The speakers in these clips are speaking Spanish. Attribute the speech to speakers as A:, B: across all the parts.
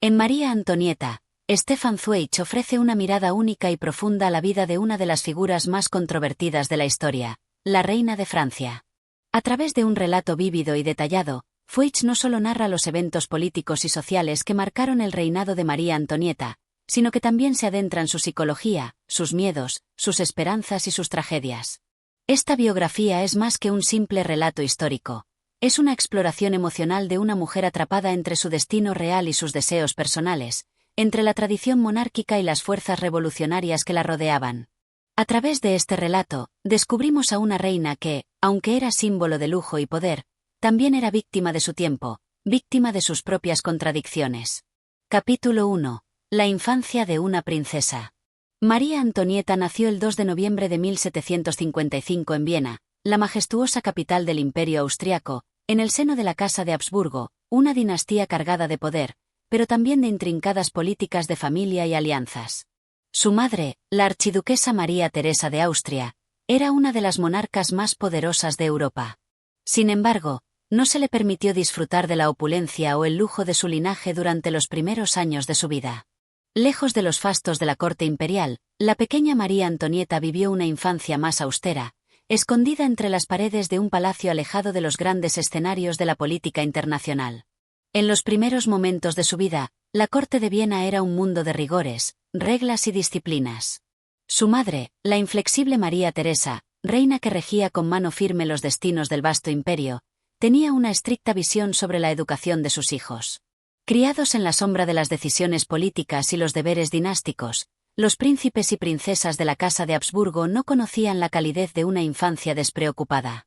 A: En María Antonieta, Stefan Zweig ofrece una mirada única y profunda a la vida de una de las figuras más controvertidas de la historia, la reina de Francia. A través de un relato vívido y detallado, Zweig no solo narra los eventos políticos y sociales que marcaron el reinado de María Antonieta, sino que también se adentra en su psicología, sus miedos, sus esperanzas y sus tragedias. Esta biografía es más que un simple relato histórico. Es una exploración emocional de una mujer atrapada entre su destino real y sus deseos personales, entre la tradición monárquica y las fuerzas revolucionarias que la rodeaban. A través de este relato, descubrimos a una reina que, aunque era símbolo de lujo y poder, también era víctima de su tiempo, víctima de sus propias contradicciones. Capítulo 1. La infancia de una princesa. María Antonieta nació el 2 de noviembre de 1755 en Viena, la majestuosa capital del Imperio austriaco, en el seno de la Casa de Habsburgo, una dinastía cargada de poder, pero también de intrincadas políticas de familia y alianzas. Su madre, la archiduquesa María Teresa de Austria, era una de las monarcas más poderosas de Europa. Sin embargo, no se le permitió disfrutar de la opulencia o el lujo de su linaje durante los primeros años de su vida. Lejos de los fastos de la corte imperial, la pequeña María Antonieta vivió una infancia más austera, escondida entre las paredes de un palacio alejado de los grandes escenarios de la política internacional. En los primeros momentos de su vida, la corte de Viena era un mundo de rigores, reglas y disciplinas. Su madre, la inflexible María Teresa, reina que regía con mano firme los destinos del vasto imperio, tenía una estricta visión sobre la educación de sus hijos. Criados en la sombra de las decisiones políticas y los deberes dinásticos, los príncipes y princesas de la Casa de Habsburgo no conocían la calidez de una infancia despreocupada.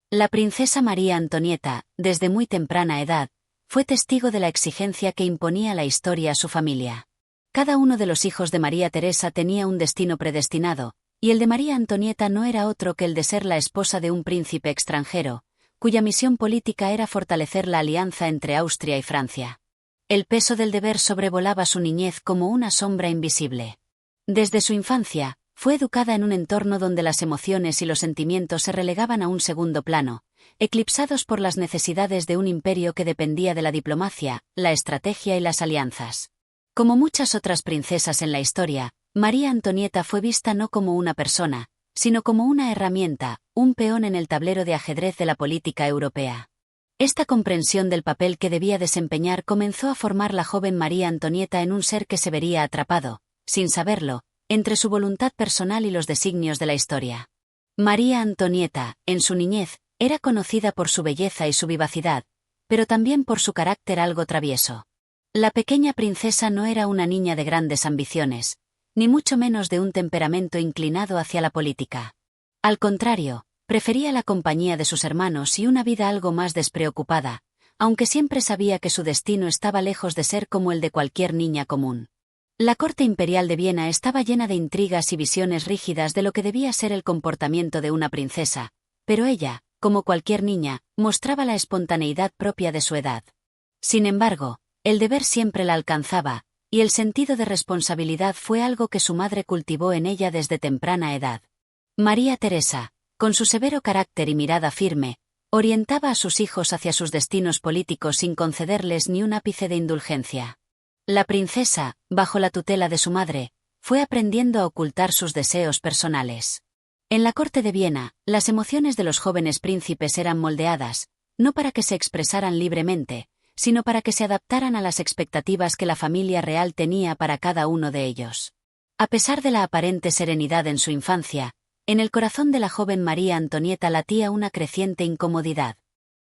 A: La princesa María Antonieta, desde muy temprana edad, fue testigo de la exigencia que imponía la historia a su familia. Cada uno de los hijos de María Teresa tenía un destino predestinado, y el de María Antonieta no era otro que el de ser la esposa de un príncipe extranjero, cuya misión política era fortalecer la alianza entre Austria y Francia. El peso del deber sobrevolaba su niñez como una sombra invisible. Desde su infancia, fue educada en un entorno donde las emociones y los sentimientos se relegaban a un segundo plano, eclipsados por las necesidades de un imperio que dependía de la diplomacia, la estrategia y las alianzas. Como muchas otras princesas en la historia, María Antonieta fue vista no como una persona, sino como una herramienta, un peón en el tablero de ajedrez de la política europea. Esta comprensión del papel que debía desempeñar comenzó a formar la joven María Antonieta en un ser que se vería atrapado, sin saberlo, entre su voluntad personal y los designios de la historia. María Antonieta, en su niñez, era conocida por su belleza y su vivacidad, pero también por su carácter algo travieso. La pequeña princesa no era una niña de grandes ambiciones, ni mucho menos de un temperamento inclinado hacia la política. Al contrario, prefería la compañía de sus hermanos y una vida algo más despreocupada, aunque siempre sabía que su destino estaba lejos de ser como el de cualquier niña común. La corte imperial de Viena estaba llena de intrigas y visiones rígidas de lo que debía ser el comportamiento de una princesa, pero ella, como cualquier niña, mostraba la espontaneidad propia de su edad. Sin embargo, el deber siempre la alcanzaba, y el sentido de responsabilidad fue algo que su madre cultivó en ella desde temprana edad. María Teresa, con su severo carácter y mirada firme, orientaba a sus hijos hacia sus destinos políticos sin concederles ni un ápice de indulgencia. La princesa, bajo la tutela de su madre, fue aprendiendo a ocultar sus deseos personales. En la corte de Viena, las emociones de los jóvenes príncipes eran moldeadas, no para que se expresaran libremente, sino para que se adaptaran a las expectativas que la familia real tenía para cada uno de ellos. A pesar de la aparente serenidad en su infancia, en el corazón de la joven María Antonieta latía una creciente incomodidad.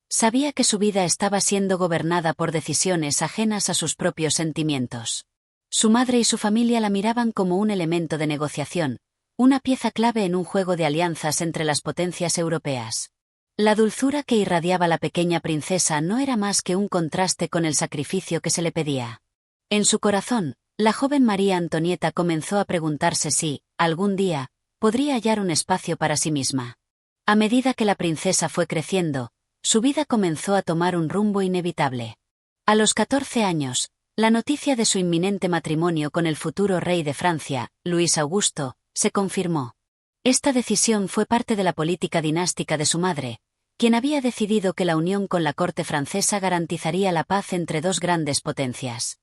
A: Sabía que su vida estaba siendo gobernada por decisiones ajenas a sus propios sentimientos. Su madre y su familia la miraban como un elemento de negociación, una pieza clave en un juego de alianzas entre las potencias europeas. La dulzura que irradiaba la pequeña princesa no era más que un contraste con el sacrificio que se le pedía. En su corazón, la joven María Antonieta comenzó a preguntarse si, algún día, podría hallar un espacio para sí misma. A medida que la princesa fue creciendo, su vida comenzó a tomar un rumbo inevitable. A los 14 años, la noticia de su inminente matrimonio con el futuro rey de Francia, Luis Augusto, se confirmó. Esta decisión fue parte de la política dinástica de su madre, quien había decidido que la unión con la corte francesa garantizaría la paz entre dos grandes potencias.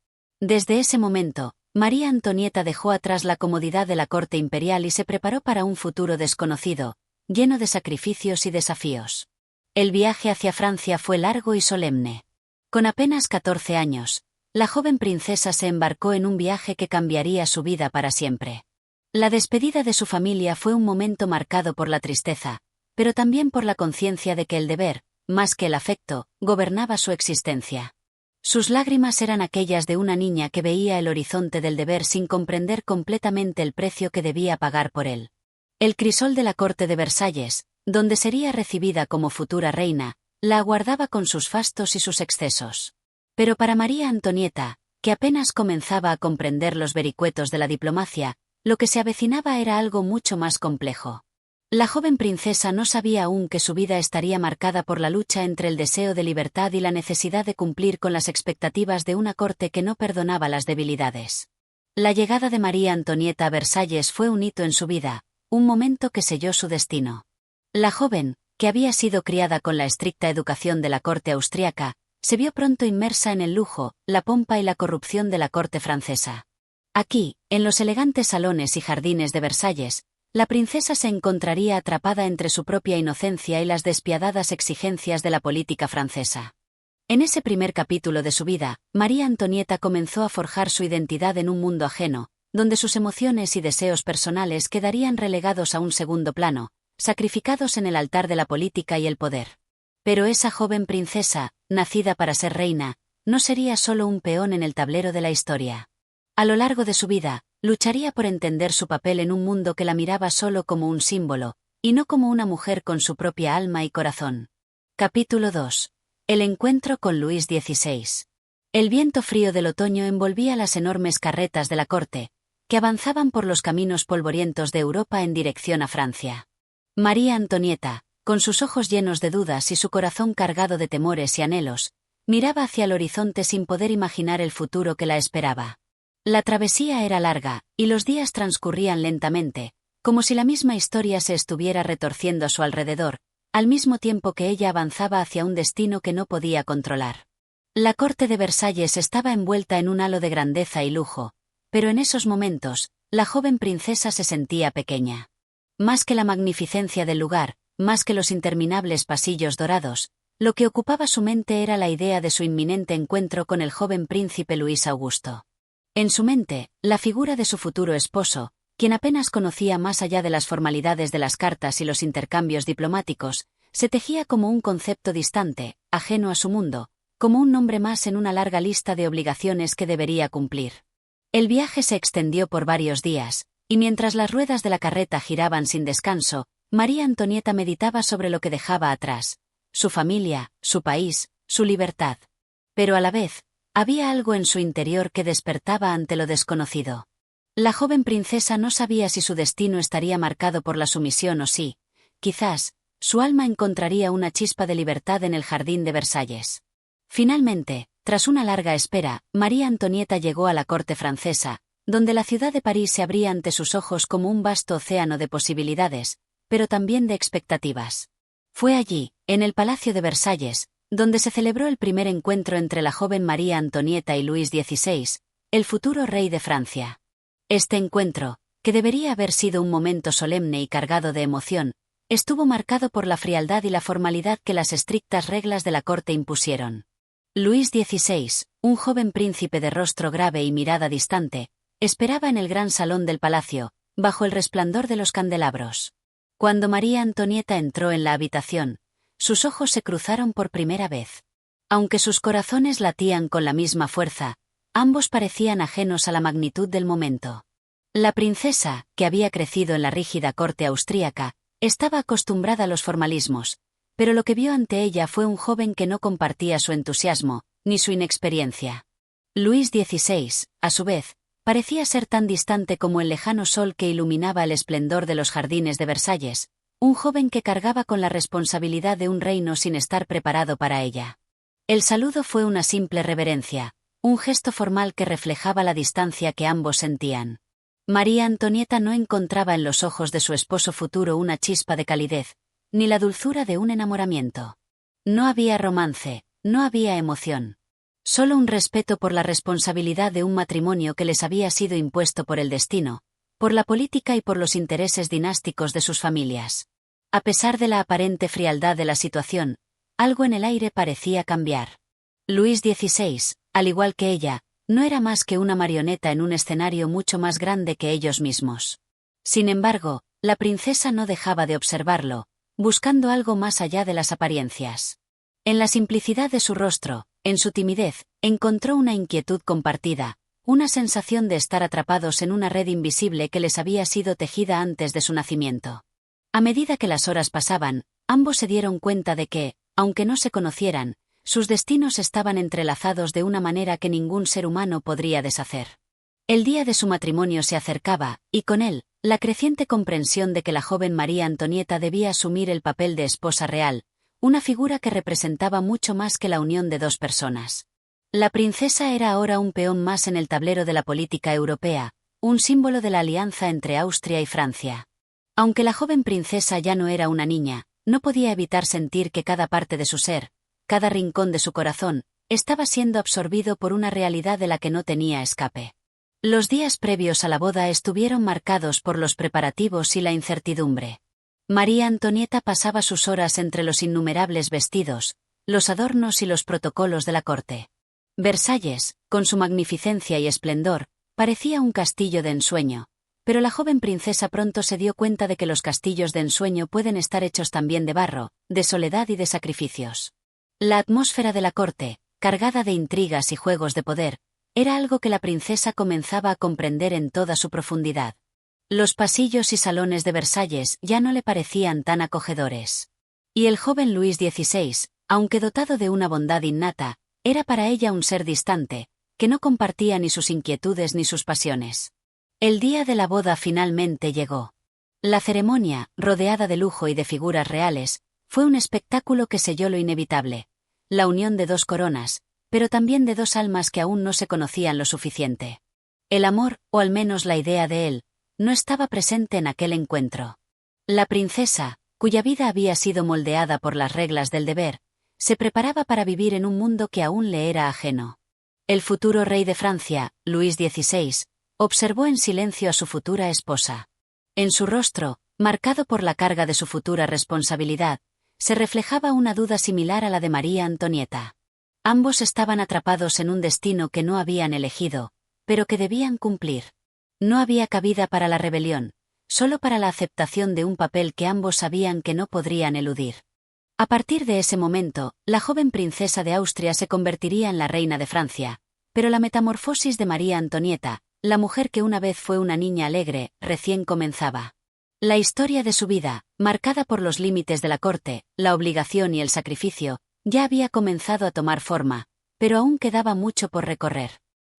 A: Desde ese momento, María Antonieta dejó atrás la comodidad de la corte imperial y se preparó para un futuro desconocido, lleno de sacrificios y desafíos. El viaje hacia Francia fue largo y solemne. Con apenas 14 años, la joven princesa se embarcó en un viaje que cambiaría su vida para siempre. La despedida de su familia fue un momento marcado por la tristeza, pero también por la conciencia de que el deber, más que el afecto, gobernaba su existencia. Sus lágrimas eran aquellas de una niña que veía el horizonte del deber sin comprender completamente el precio que debía pagar por él. El crisol de la corte de Versalles, donde sería recibida como futura reina, la aguardaba con sus fastos y sus excesos. Pero para María Antonieta, que apenas comenzaba a comprender los vericuetos de la diplomacia, lo que se avecinaba era algo mucho más complejo. La joven princesa no sabía aún que su vida estaría marcada por la lucha entre el deseo de libertad y la necesidad de cumplir con las expectativas de una corte que no perdonaba las debilidades. La llegada de María Antonieta a Versalles fue un hito en su vida, un momento que selló su destino. La joven, que había sido criada con la estricta educación de la corte austriaca, se vio pronto inmersa en el lujo, la pompa y la corrupción de la corte francesa. Aquí, en los elegantes salones y jardines de Versalles, la princesa se encontraría atrapada entre su propia inocencia y las despiadadas exigencias de la política francesa. En ese primer capítulo de su vida, María Antonieta comenzó a forjar su identidad en un mundo ajeno, donde sus emociones y deseos personales quedarían relegados a un segundo plano, sacrificados en el altar de la política y el poder. Pero esa joven princesa, nacida para ser reina, no sería solo un peón en el tablero de la historia. A lo largo de su vida, lucharía por entender su papel en un mundo que la miraba solo como un símbolo, y no como una mujer con su propia alma y corazón. Capítulo 2. El encuentro con Luis XVI. El viento frío del otoño envolvía las enormes carretas de la corte, que avanzaban por los caminos polvorientos de Europa en dirección a Francia. María Antonieta, con sus ojos llenos de dudas y su corazón cargado de temores y anhelos, miraba hacia el horizonte sin poder imaginar el futuro que la esperaba. La travesía era larga, y los días transcurrían lentamente, como si la misma historia se estuviera retorciendo a su alrededor, al mismo tiempo que ella avanzaba hacia un destino que no podía controlar. La corte de Versalles estaba envuelta en un halo de grandeza y lujo, pero en esos momentos, la joven princesa se sentía pequeña. Más que la magnificencia del lugar, más que los interminables pasillos dorados, lo que ocupaba su mente era la idea de su inminente encuentro con el joven príncipe Luis Augusto. En su mente, la figura de su futuro esposo, quien apenas conocía más allá de las formalidades de las cartas y los intercambios diplomáticos, se tejía como un concepto distante, ajeno a su mundo, como un nombre más en una larga lista de obligaciones que debería cumplir. El viaje se extendió por varios días, y mientras las ruedas de la carreta giraban sin descanso, María Antonieta meditaba sobre lo que dejaba atrás: su familia, su país, su libertad. Pero a la vez, había algo en su interior que despertaba ante lo desconocido. La joven princesa no sabía si su destino estaría marcado por la sumisión o si, quizás, su alma encontraría una chispa de libertad en el jardín de Versalles. Finalmente, tras una larga espera, María Antonieta llegó a la corte francesa, donde la ciudad de París se abría ante sus ojos como un vasto océano de posibilidades, pero también de expectativas. Fue allí, en el Palacio de Versalles, donde se celebró el primer encuentro entre la joven María Antonieta y Luis XVI, el futuro rey de Francia. Este encuentro, que debería haber sido un momento solemne y cargado de emoción, estuvo marcado por la frialdad y la formalidad que las estrictas reglas de la corte impusieron. Luis XVI, un joven príncipe de rostro grave y mirada distante, esperaba en el gran salón del palacio, bajo el resplandor de los candelabros. Cuando María Antonieta entró en la habitación, sus ojos se cruzaron por primera vez. Aunque sus corazones latían con la misma fuerza, ambos parecían ajenos a la magnitud del momento. La princesa, que había crecido en la rígida corte austríaca, estaba acostumbrada a los formalismos, pero lo que vio ante ella fue un joven que no compartía su entusiasmo, ni su inexperiencia. Luis XVI, a su vez, parecía ser tan distante como el lejano sol que iluminaba el esplendor de los jardines de Versalles, un joven que cargaba con la responsabilidad de un reino sin estar preparado para ella. El saludo fue una simple reverencia, un gesto formal que reflejaba la distancia que ambos sentían. María Antonieta no encontraba en los ojos de su esposo futuro una chispa de calidez, ni la dulzura de un enamoramiento. No había romance, no había emoción. Solo un respeto por la responsabilidad de un matrimonio que les había sido impuesto por el destino, por la política y por los intereses dinásticos de sus familias. A pesar de la aparente frialdad de la situación, algo en el aire parecía cambiar. Luis XVI, al igual que ella, no era más que una marioneta en un escenario mucho más grande que ellos mismos. Sin embargo, la princesa no dejaba de observarlo, buscando algo más allá de las apariencias. En la simplicidad de su rostro, en su timidez, encontró una inquietud compartida, una sensación de estar atrapados en una red invisible que les había sido tejida antes de su nacimiento. A medida que las horas pasaban, ambos se dieron cuenta de que, aunque no se conocieran, sus destinos estaban entrelazados de una manera que ningún ser humano podría deshacer. El día de su matrimonio se acercaba, y con él, la creciente comprensión de que la joven María Antonieta debía asumir el papel de esposa real, una figura que representaba mucho más que la unión de dos personas. La princesa era ahora un peón más en el tablero de la política europea, un símbolo de la alianza entre Austria y Francia. Aunque la joven princesa ya no era una niña, no podía evitar sentir que cada parte de su ser, cada rincón de su corazón, estaba siendo absorbido por una realidad de la que no tenía escape. Los días previos a la boda estuvieron marcados por los preparativos y la incertidumbre. María Antonieta pasaba sus horas entre los innumerables vestidos, los adornos y los protocolos de la corte. Versalles, con su magnificencia y esplendor, parecía un castillo de ensueño, pero la joven princesa pronto se dio cuenta de que los castillos de ensueño pueden estar hechos también de barro, de soledad y de sacrificios. La atmósfera de la corte, cargada de intrigas y juegos de poder, era algo que la princesa comenzaba a comprender en toda su profundidad. Los pasillos y salones de Versalles ya no le parecían tan acogedores. Y el joven Luis XVI, aunque dotado de una bondad innata, era para ella un ser distante, que no compartía ni sus inquietudes ni sus pasiones. El día de la boda finalmente llegó. La ceremonia, rodeada de lujo y de figuras reales, fue un espectáculo que selló lo inevitable, la unión de dos coronas, pero también de dos almas que aún no se conocían lo suficiente. El amor, o al menos la idea de él, no estaba presente en aquel encuentro. La princesa, cuya vida había sido moldeada por las reglas del deber, se preparaba para vivir en un mundo que aún le era ajeno. El futuro rey de Francia, Luis XVI, observó en silencio a su futura esposa. En su rostro, marcado por la carga de su futura responsabilidad, se reflejaba una duda similar a la de María Antonieta. Ambos estaban atrapados en un destino que no habían elegido, pero que debían cumplir. No había cabida para la rebelión, solo para la aceptación de un papel que ambos sabían que no podrían eludir. A partir de ese momento, la joven princesa de Austria se convertiría en la reina de Francia, pero la metamorfosis de María Antonieta, la mujer que una vez fue una niña alegre, recién comenzaba. La historia de su vida, marcada por los límites de la corte, la obligación y el sacrificio, ya había comenzado a tomar forma, pero aún quedaba mucho por recorrer.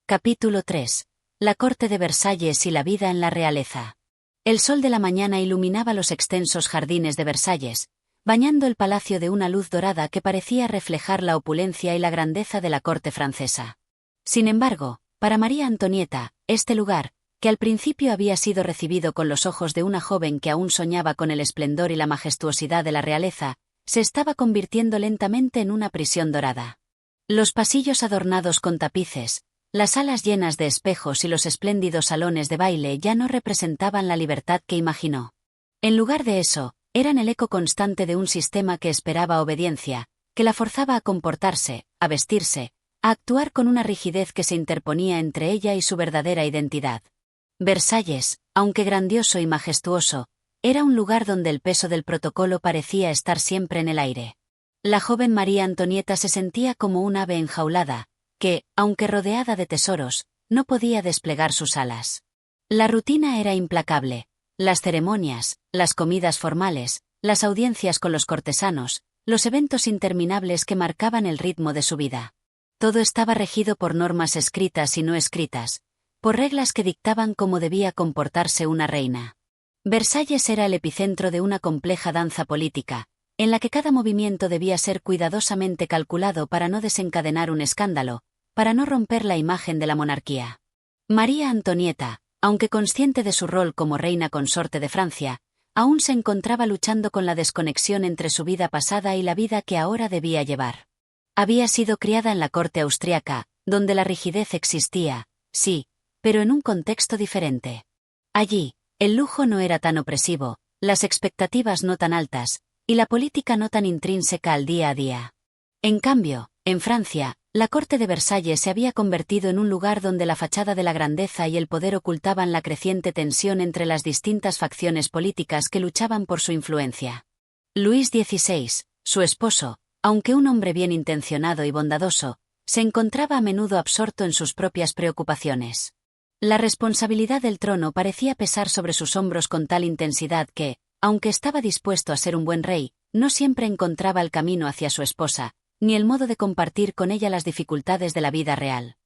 A: Capítulo 3. La corte de Versalles y la vida en la realeza. El sol de la mañana iluminaba los extensos jardines de Versalles, bañando el palacio de una luz dorada que parecía reflejar la opulencia y la grandeza de la corte francesa. Sin embargo, para María Antonieta, este lugar, que al principio había sido recibido con los ojos de una joven que aún soñaba con el esplendor y la majestuosidad de la realeza, se estaba convirtiendo lentamente en una prisión dorada. Los pasillos adornados con tapices, las salas llenas de espejos y los espléndidos salones de baile ya no representaban la libertad que imaginó. En lugar de eso, eran el eco constante de un sistema que esperaba obediencia, que la forzaba a comportarse, a vestirse, a actuar con una rigidez que se interponía entre ella y su verdadera identidad. Versalles, aunque grandioso y majestuoso, era un lugar donde el peso del protocolo parecía estar siempre en el aire. La joven María Antonieta se sentía como un ave enjaulada, que, aunque rodeada de tesoros, no podía desplegar sus alas. La rutina era implacable. Las ceremonias, las comidas formales, las audiencias con los cortesanos, los eventos interminables que marcaban el ritmo de su vida. Todo estaba regido por normas escritas y no escritas, por reglas que dictaban cómo debía comportarse una reina. Versalles era el epicentro de una compleja danza política, en la que cada movimiento debía ser cuidadosamente calculado para no desencadenar un escándalo, para no romper la imagen de la monarquía. María Antonieta, aunque consciente de su rol como reina consorte de Francia, aún se encontraba luchando con la desconexión entre su vida pasada y la vida que ahora debía llevar. Había sido criada en la corte austriaca, donde la rigidez existía, sí, pero en un contexto diferente. Allí, el lujo no era tan opresivo, las expectativas no tan altas, y la política no tan intrínseca al día a día. En cambio, en Francia, la corte de Versalles se había convertido en un lugar donde la fachada de la grandeza y el poder ocultaban la creciente tensión entre las distintas facciones políticas que luchaban por su influencia. Luis XVI, su esposo, aunque un hombre bien intencionado y bondadoso, se encontraba a menudo absorto en sus propias preocupaciones. La responsabilidad del trono parecía pesar sobre sus hombros con tal intensidad que, aunque estaba dispuesto a ser un buen rey, no siempre encontraba el camino hacia su esposa, ni el modo de compartir con ella las dificultades de la vida real.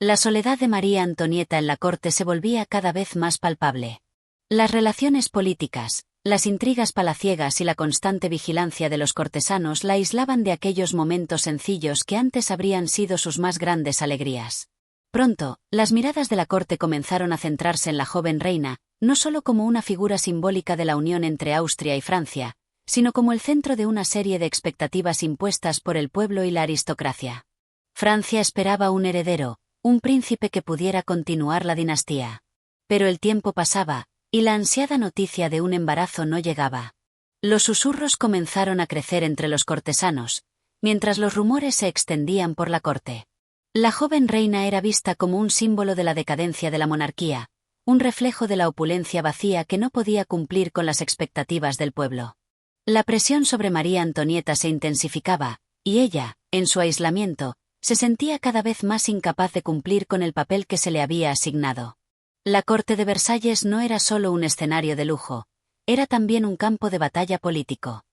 A: La soledad de María Antonieta en la corte se volvía cada vez más palpable. Las relaciones políticas, las intrigas palaciegas y la constante vigilancia de los cortesanos la aislaban de aquellos momentos sencillos que antes habrían sido sus más grandes alegrías. Pronto, las miradas de la corte comenzaron a centrarse en la joven reina, no solo como una figura simbólica de la unión entre Austria y Francia, sino como el centro de una serie de expectativas impuestas por el pueblo y la aristocracia. Francia esperaba un heredero, un príncipe que pudiera continuar la dinastía. Pero el tiempo pasaba, y la ansiada noticia de un embarazo no llegaba. Los susurros comenzaron a crecer entre los cortesanos, mientras los rumores se extendían por la corte. La joven reina era vista como un símbolo de la decadencia de la monarquía, un reflejo de la opulencia vacía que no podía cumplir con las expectativas del pueblo. La presión sobre María Antonieta se intensificaba, y ella, en su aislamiento, se sentía cada vez más incapaz de cumplir con el papel que se le había asignado. La corte de Versalles no era solo un escenario de lujo, era también un campo de batalla político.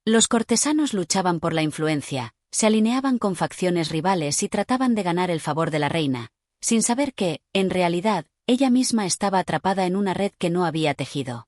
A: Los cortesanos luchaban por la influencia, se alineaban con facciones rivales y trataban de ganar el favor de la reina, sin saber que, en realidad, ella misma estaba atrapada en una red que no había tejido.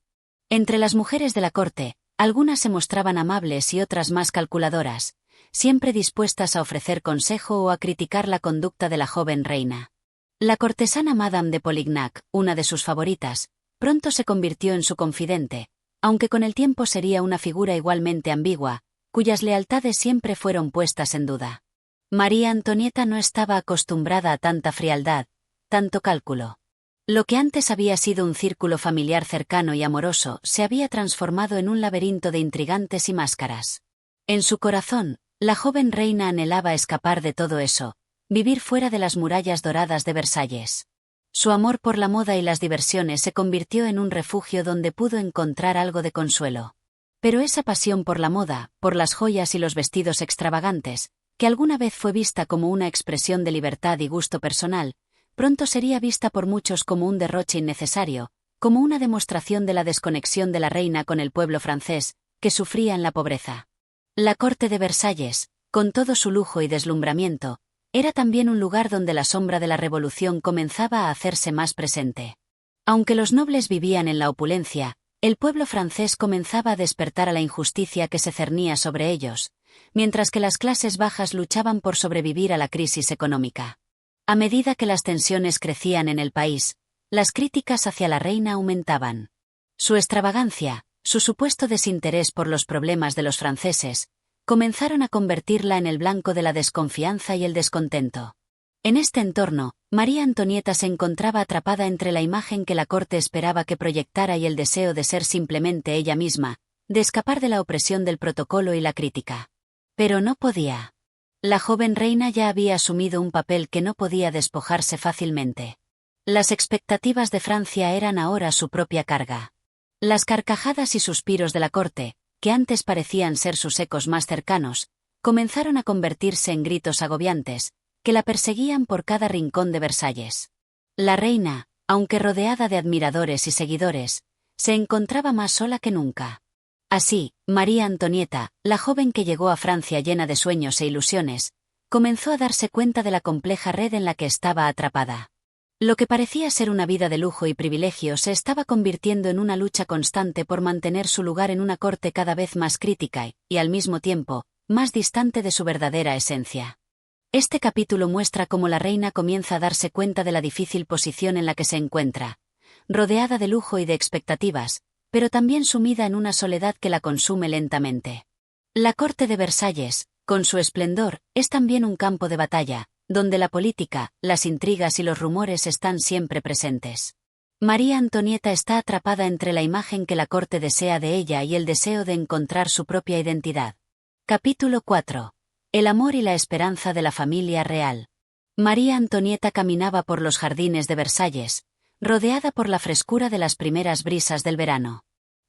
A: Entre las mujeres de la corte, algunas se mostraban amables y otras más calculadoras, siempre dispuestas a ofrecer consejo o a criticar la conducta de la joven reina. La cortesana Madame de Polignac, una de sus favoritas, pronto se convirtió en su confidente, aunque con el tiempo sería una figura igualmente ambigua, cuyas lealtades siempre fueron puestas en duda. María Antonieta no estaba acostumbrada a tanta frialdad, tanto cálculo. Lo que antes había sido un círculo familiar cercano y amoroso se había transformado en un laberinto de intrigantes y máscaras. En su corazón, la joven reina anhelaba escapar de todo eso, vivir fuera de las murallas doradas de Versalles. Su amor por la moda y las diversiones se convirtió en un refugio donde pudo encontrar algo de consuelo. Pero esa pasión por la moda, por las joyas y los vestidos extravagantes, que alguna vez fue vista como una expresión de libertad y gusto personal, pronto sería vista por muchos como un derroche innecesario, como una demostración de la desconexión de la reina con el pueblo francés, que sufría en la pobreza. La corte de Versalles, con todo su lujo y deslumbramiento, era también un lugar donde la sombra de la revolución comenzaba a hacerse más presente. Aunque los nobles vivían en la opulencia, el pueblo francés comenzaba a despertar a la injusticia que se cernía sobre ellos, mientras que las clases bajas luchaban por sobrevivir a la crisis económica. A medida que las tensiones crecían en el país, las críticas hacia la reina aumentaban. Su extravagancia, su supuesto desinterés por los problemas de los franceses, comenzaron a convertirla en el blanco de la desconfianza y el descontento. En este entorno, María Antonieta se encontraba atrapada entre la imagen que la corte esperaba que proyectara y el deseo de ser simplemente ella misma, de escapar de la opresión del protocolo y la crítica. Pero no podía. La joven reina ya había asumido un papel que no podía despojarse fácilmente. Las expectativas de Francia eran ahora su propia carga. Las carcajadas y suspiros de la corte, que antes parecían ser sus ecos más cercanos, comenzaron a convertirse en gritos agobiantes, que la perseguían por cada rincón de Versalles. La reina, aunque rodeada de admiradores y seguidores, se encontraba más sola que nunca. Así, María Antonieta, la joven que llegó a Francia llena de sueños e ilusiones, comenzó a darse cuenta de la compleja red en la que estaba atrapada. Lo que parecía ser una vida de lujo y privilegio se estaba convirtiendo en una lucha constante por mantener su lugar en una corte cada vez más crítica y, al mismo tiempo, más distante de su verdadera esencia. Este capítulo muestra cómo la reina comienza a darse cuenta de la difícil posición en la que se encuentra, rodeada de lujo y de expectativas, pero también sumida en una soledad que la consume lentamente. La corte de Versalles, Con su esplendor, es también un campo de batalla, donde la política, las intrigas y los rumores están siempre presentes. María Antonieta está atrapada entre la imagen que la corte desea de ella y el deseo de encontrar su propia identidad. Capítulo 4. El amor y la esperanza de la familia real. María Antonieta caminaba por los jardines de Versalles, rodeada por la frescura de las primeras brisas del verano.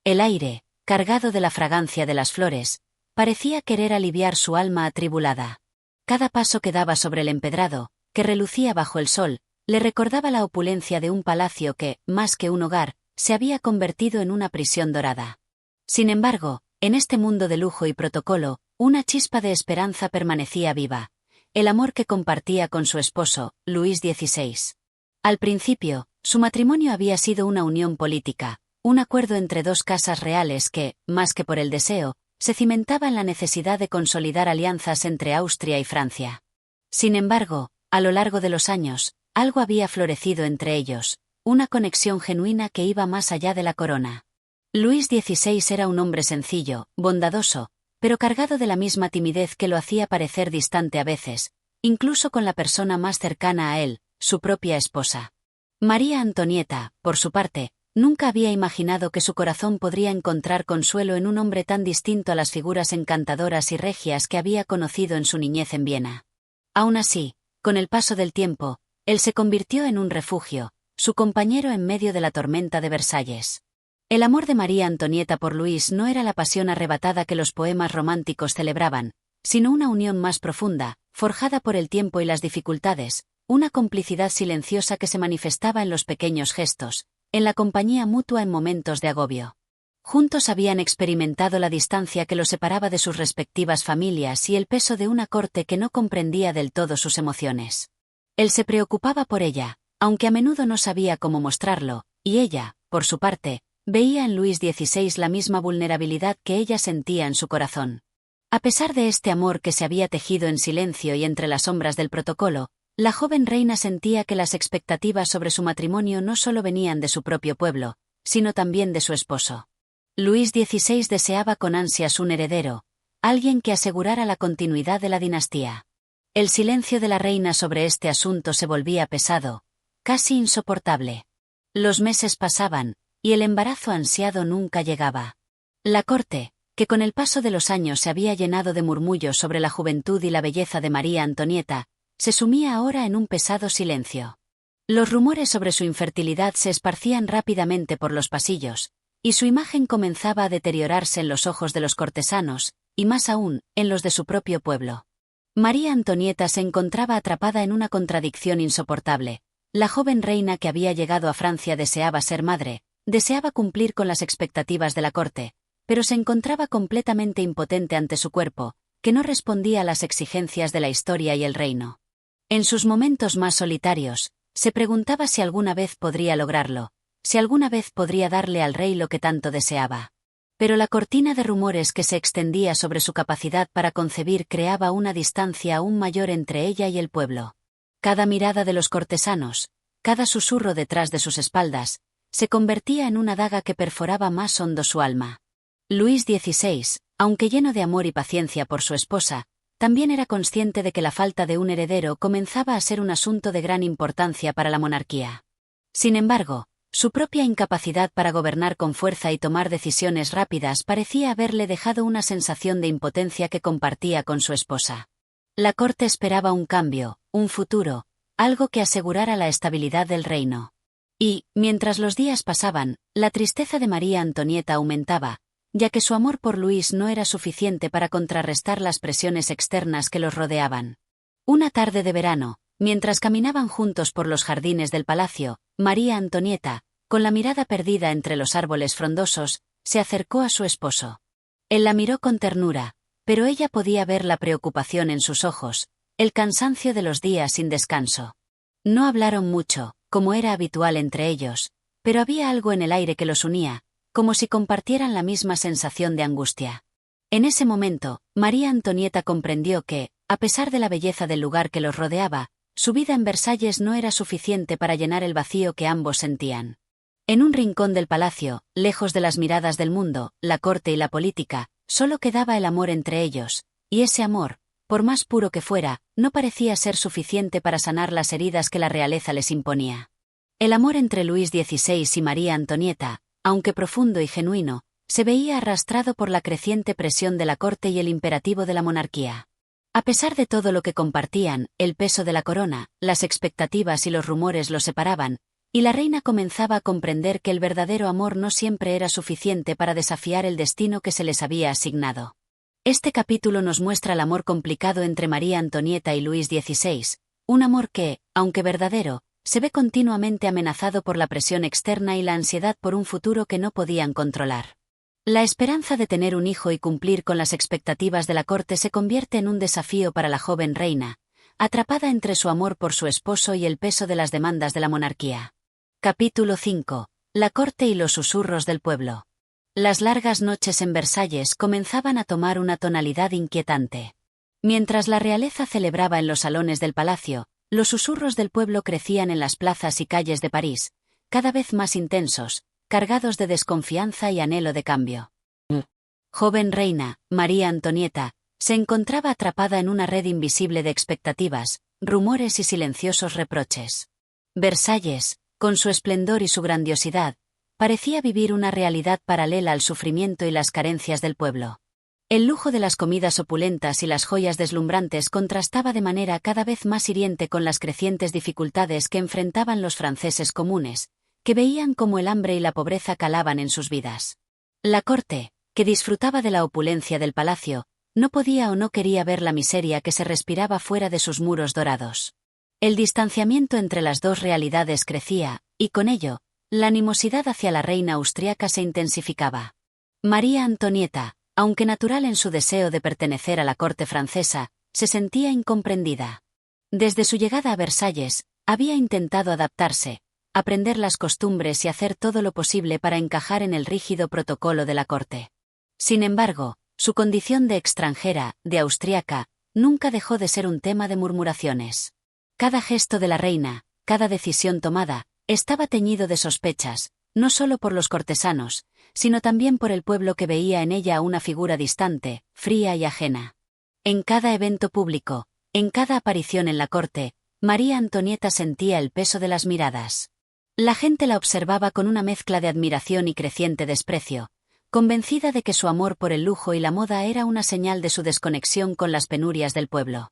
A: El aire, cargado de la fragancia de las flores, parecía querer aliviar su alma atribulada. Cada paso que daba sobre el empedrado, que relucía bajo el sol, le recordaba la opulencia de un palacio que, más que un hogar, se había convertido en una prisión dorada. Sin embargo, en este mundo de lujo y protocolo, una chispa de esperanza permanecía viva. El amor que compartía con su esposo, Luis XVI. Al principio, su matrimonio había sido una unión política, un acuerdo entre dos casas reales que, más que por el deseo, se cimentaba en la necesidad de consolidar alianzas entre Austria y Francia. Sin embargo, a lo largo de los años, algo había florecido entre ellos, una conexión genuina que iba más allá de la corona. Luis XVI era un hombre sencillo, bondadoso, pero cargado de la misma timidez que lo hacía parecer distante a veces, incluso con la persona más cercana a él, su propia esposa. María Antonieta, por su parte, nunca había imaginado que su corazón podría encontrar consuelo en un hombre tan distinto a las figuras encantadoras y regias que había conocido en su niñez en Viena. Aún así, con el paso del tiempo, él se convirtió en un refugio, su compañero en medio de la tormenta de Versalles. El amor de María Antonieta por Luis no era la pasión arrebatada que los poemas románticos celebraban, sino una unión más profunda, forjada por el tiempo y las dificultades, una complicidad silenciosa que se manifestaba en los pequeños gestos, en la compañía mutua en momentos de agobio. Juntos habían experimentado la distancia que los separaba de sus respectivas familias y el peso de una corte que no comprendía del todo sus emociones. Él se preocupaba por ella, aunque a menudo no sabía cómo mostrarlo, y ella, por su parte, veía en Luis XVI la misma vulnerabilidad que ella sentía en su corazón. A pesar de este amor que se había tejido en silencio y entre las sombras del protocolo, la joven reina sentía que las expectativas sobre su matrimonio no solo venían de su propio pueblo, sino también de su esposo. Luis XVI deseaba con ansias un heredero, alguien que asegurara la continuidad de la dinastía. El silencio de la reina sobre este asunto se volvía pesado, casi insoportable. Los meses pasaban, y el embarazo ansiado nunca llegaba. La corte, que con el paso de los años se había llenado de murmullos sobre la juventud y la belleza de María Antonieta, se sumía ahora en un pesado silencio. Los rumores sobre su infertilidad se esparcían rápidamente por los pasillos, y su imagen comenzaba a deteriorarse en los ojos de los cortesanos, y más aún, en los de su propio pueblo. María Antonieta se encontraba atrapada en una contradicción insoportable. La joven reina que había llegado a Francia deseaba ser madre, deseaba cumplir con las expectativas de la corte, pero se encontraba completamente impotente ante su cuerpo, que no respondía a las exigencias de la historia y el reino. En sus momentos más solitarios, se preguntaba si alguna vez podría lograrlo, si alguna vez podría darle al rey lo que tanto deseaba. Pero la cortina de rumores que se extendía sobre su capacidad para concebir creaba una distancia aún mayor entre ella y el pueblo. Cada mirada de los cortesanos, cada susurro detrás de sus espaldas, se convertía en una daga que perforaba más hondo su alma. Luis XVI, aunque lleno de amor y paciencia por su esposa, también era consciente de que la falta de un heredero comenzaba a ser un asunto de gran importancia para la monarquía. Sin embargo, su propia incapacidad para gobernar con fuerza y tomar decisiones rápidas parecía haberle dejado una sensación de impotencia que compartía con su esposa. La corte esperaba un cambio, un futuro, algo que asegurara la estabilidad del reino. Y, mientras los días pasaban, la tristeza de María Antonieta aumentaba, ya que su amor por Luis no era suficiente para contrarrestar las presiones externas que los rodeaban. Una tarde de verano, mientras caminaban juntos por los jardines del palacio, María Antonieta, con la mirada perdida entre los árboles frondosos, se acercó a su esposo. Él la miró con ternura, pero ella podía ver la preocupación en sus ojos, el cansancio de los días sin descanso. No hablaron mucho, como era habitual entre ellos, pero había algo en el aire que los unía, como si compartieran la misma sensación de angustia. En ese momento, María Antonieta comprendió que, a pesar de la belleza del lugar que los rodeaba, su vida en Versalles no era suficiente para llenar el vacío que ambos sentían. En un rincón del palacio, lejos de las miradas del mundo, la corte y la política, solo quedaba el amor entre ellos, y ese amor, por más puro que fuera, no parecía ser suficiente para sanar las heridas que la realeza les imponía. El amor entre Luis XVI y María Antonieta, aunque profundo y genuino, se veía arrastrado por la creciente presión de la corte y el imperativo de la monarquía. A pesar de todo lo que compartían, el peso de la corona, las expectativas y los rumores los separaban, y la reina comenzaba a comprender que el verdadero amor no siempre era suficiente para desafiar el destino que se les había asignado. Este capítulo nos muestra el amor complicado entre María Antonieta y Luis XVI, un amor que, aunque verdadero, se ve continuamente amenazado por la presión externa y la ansiedad por un futuro que no podían controlar. La esperanza de tener un hijo y cumplir con las expectativas de la corte se convierte en un desafío para la joven reina, atrapada entre su amor por su esposo y el peso de las demandas de la monarquía. Capítulo 5. La corte y los susurros del pueblo. Las largas noches en Versalles comenzaban a tomar una tonalidad inquietante. Mientras la realeza celebraba en los salones del palacio, los susurros del pueblo crecían en las plazas y calles de París, cada vez más intensos, cargados de desconfianza y anhelo de cambio. Joven reina, María Antonieta, se encontraba atrapada en una red invisible de expectativas, rumores y silenciosos reproches. Versalles, con su esplendor y su grandiosidad, parecía vivir una realidad paralela al sufrimiento y las carencias del pueblo. El lujo de las comidas opulentas y las joyas deslumbrantes contrastaba de manera cada vez más hiriente con las crecientes dificultades que enfrentaban los franceses comunes, que veían cómo el hambre y la pobreza calaban en sus vidas. La corte, que disfrutaba de la opulencia del palacio, no podía o no quería ver la miseria que se respiraba fuera de sus muros dorados. El distanciamiento entre las dos realidades crecía, y con ello, la animosidad hacia la reina austriaca se intensificaba. María Antonieta, aunque natural en su deseo de pertenecer a la corte francesa, se sentía incomprendida. Desde su llegada a Versalles, había intentado adaptarse, aprender las costumbres y hacer todo lo posible para encajar en el rígido protocolo de la corte. Sin embargo, su condición de extranjera, de austriaca, nunca dejó de ser un tema de murmuraciones. Cada gesto de la reina, cada decisión tomada, estaba teñido de sospechas, no solo por los cortesanos, sino también por el pueblo que veía en ella una figura distante, fría y ajena. En cada evento público, en cada aparición en la corte, María Antonieta sentía el peso de las miradas. La gente la observaba con una mezcla de admiración y creciente desprecio, convencida de que su amor por el lujo y la moda era una señal de su desconexión con las penurias del pueblo.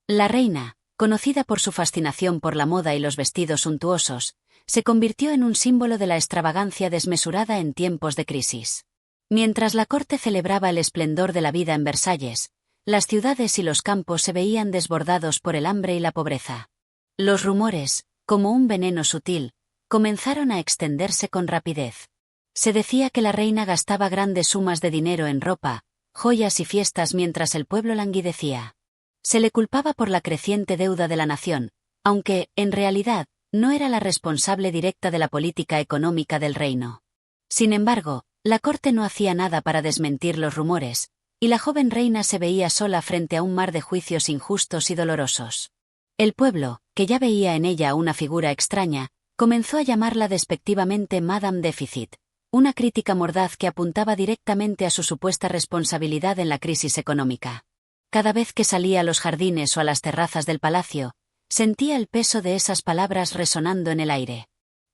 A: La reina, conocida por su fascinación por la moda y los vestidos suntuosos, se convirtió en un símbolo de la extravagancia desmesurada en tiempos de crisis. Mientras la corte celebraba el esplendor de la vida en Versalles, las ciudades y los campos se veían desbordados por el hambre y la pobreza. Los rumores, como un veneno sutil, comenzaron a extenderse con rapidez. Se decía que la reina gastaba grandes sumas de dinero en ropa, joyas y fiestas mientras el pueblo languidecía. Se le culpaba por la creciente deuda de la nación, aunque, en realidad, no era la responsable directa de la política económica del reino. Sin embargo, la corte no hacía nada para desmentir los rumores, y la joven reina se veía sola frente a un mar de juicios injustos y dolorosos. El pueblo, que ya veía en ella una figura extraña, comenzó a llamarla despectivamente Madame Déficit, una crítica mordaz que apuntaba directamente a su supuesta responsabilidad en la crisis económica. Cada vez que salía a los jardines o a las terrazas del palacio, sentía el peso de esas palabras resonando en el aire.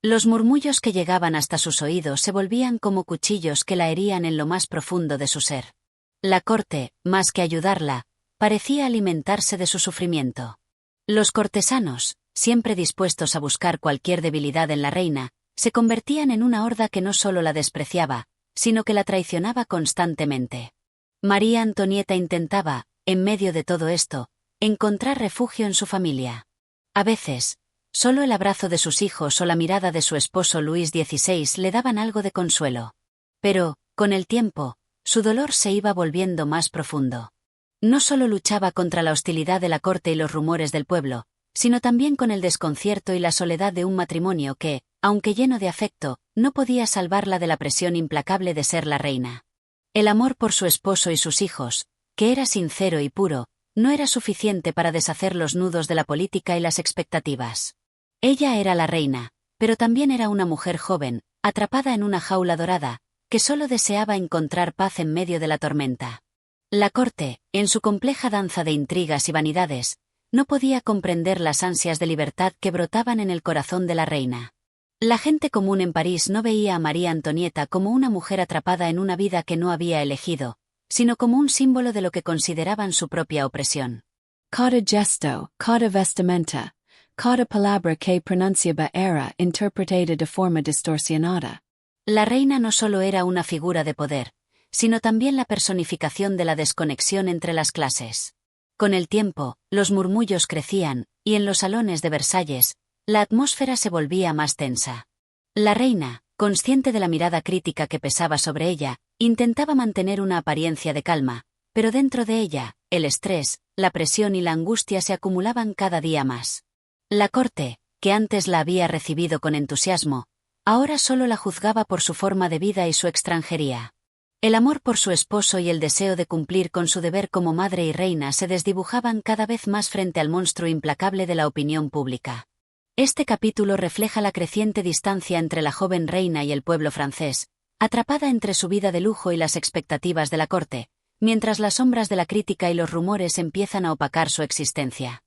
A: Los murmullos que llegaban hasta sus oídos se volvían como cuchillos que la herían en lo más profundo de su ser. La corte, más que ayudarla, parecía alimentarse de su sufrimiento. Los cortesanos, siempre dispuestos a buscar cualquier debilidad en la reina, se convertían en una horda que no solo la despreciaba, sino que la traicionaba constantemente. María Antonieta intentaba, en medio de todo esto, encontrar refugio en su familia. A veces, solo el abrazo de sus hijos o la mirada de su esposo Luis XVI le daban algo de consuelo. Pero, con el tiempo, su dolor se iba volviendo más profundo. No solo luchaba contra la hostilidad de la corte y los rumores del pueblo, sino también con el desconcierto y la soledad de un matrimonio que, aunque lleno de afecto, no podía salvarla de la presión implacable de ser la reina. El amor por su esposo y sus hijos, que era sincero y puro, no era suficiente para deshacer los nudos de la política y las expectativas. Ella era la reina, pero también era una mujer joven, atrapada en una jaula dorada, que solo deseaba encontrar paz en medio de la tormenta. La corte, en su compleja danza de intrigas y vanidades, no podía comprender las ansias de libertad que brotaban en el corazón de la reina. La gente común en París no veía a María Antonieta como una mujer atrapada en una vida que no había elegido, sino como un símbolo de lo que consideraban su propia opresión.
B: Cada gesto, cada vestimenta, cada palabra que pronunciaba era interpretada de forma distorsionada.
A: La reina no solo era una figura de poder, sino también la personificación de la desconexión entre las clases. Con el tiempo, los murmullos crecían, y en los salones de Versalles, la atmósfera se volvía más tensa. La reina, consciente de la mirada crítica que pesaba sobre ella, intentaba mantener una apariencia de calma, pero dentro de ella, el estrés, la presión y la angustia se acumulaban cada día más. La corte, que antes la había recibido con entusiasmo, ahora solo la juzgaba por su forma de vida y su extranjería. El amor por su esposo y el deseo de cumplir con su deber como madre y reina se desdibujaban cada vez más frente al monstruo implacable de la opinión pública. Este capítulo refleja la creciente distancia entre la joven reina y el pueblo francés, atrapada entre su vida de lujo y las expectativas de la corte, mientras las sombras de la crítica y los rumores empiezan a opacar su existencia.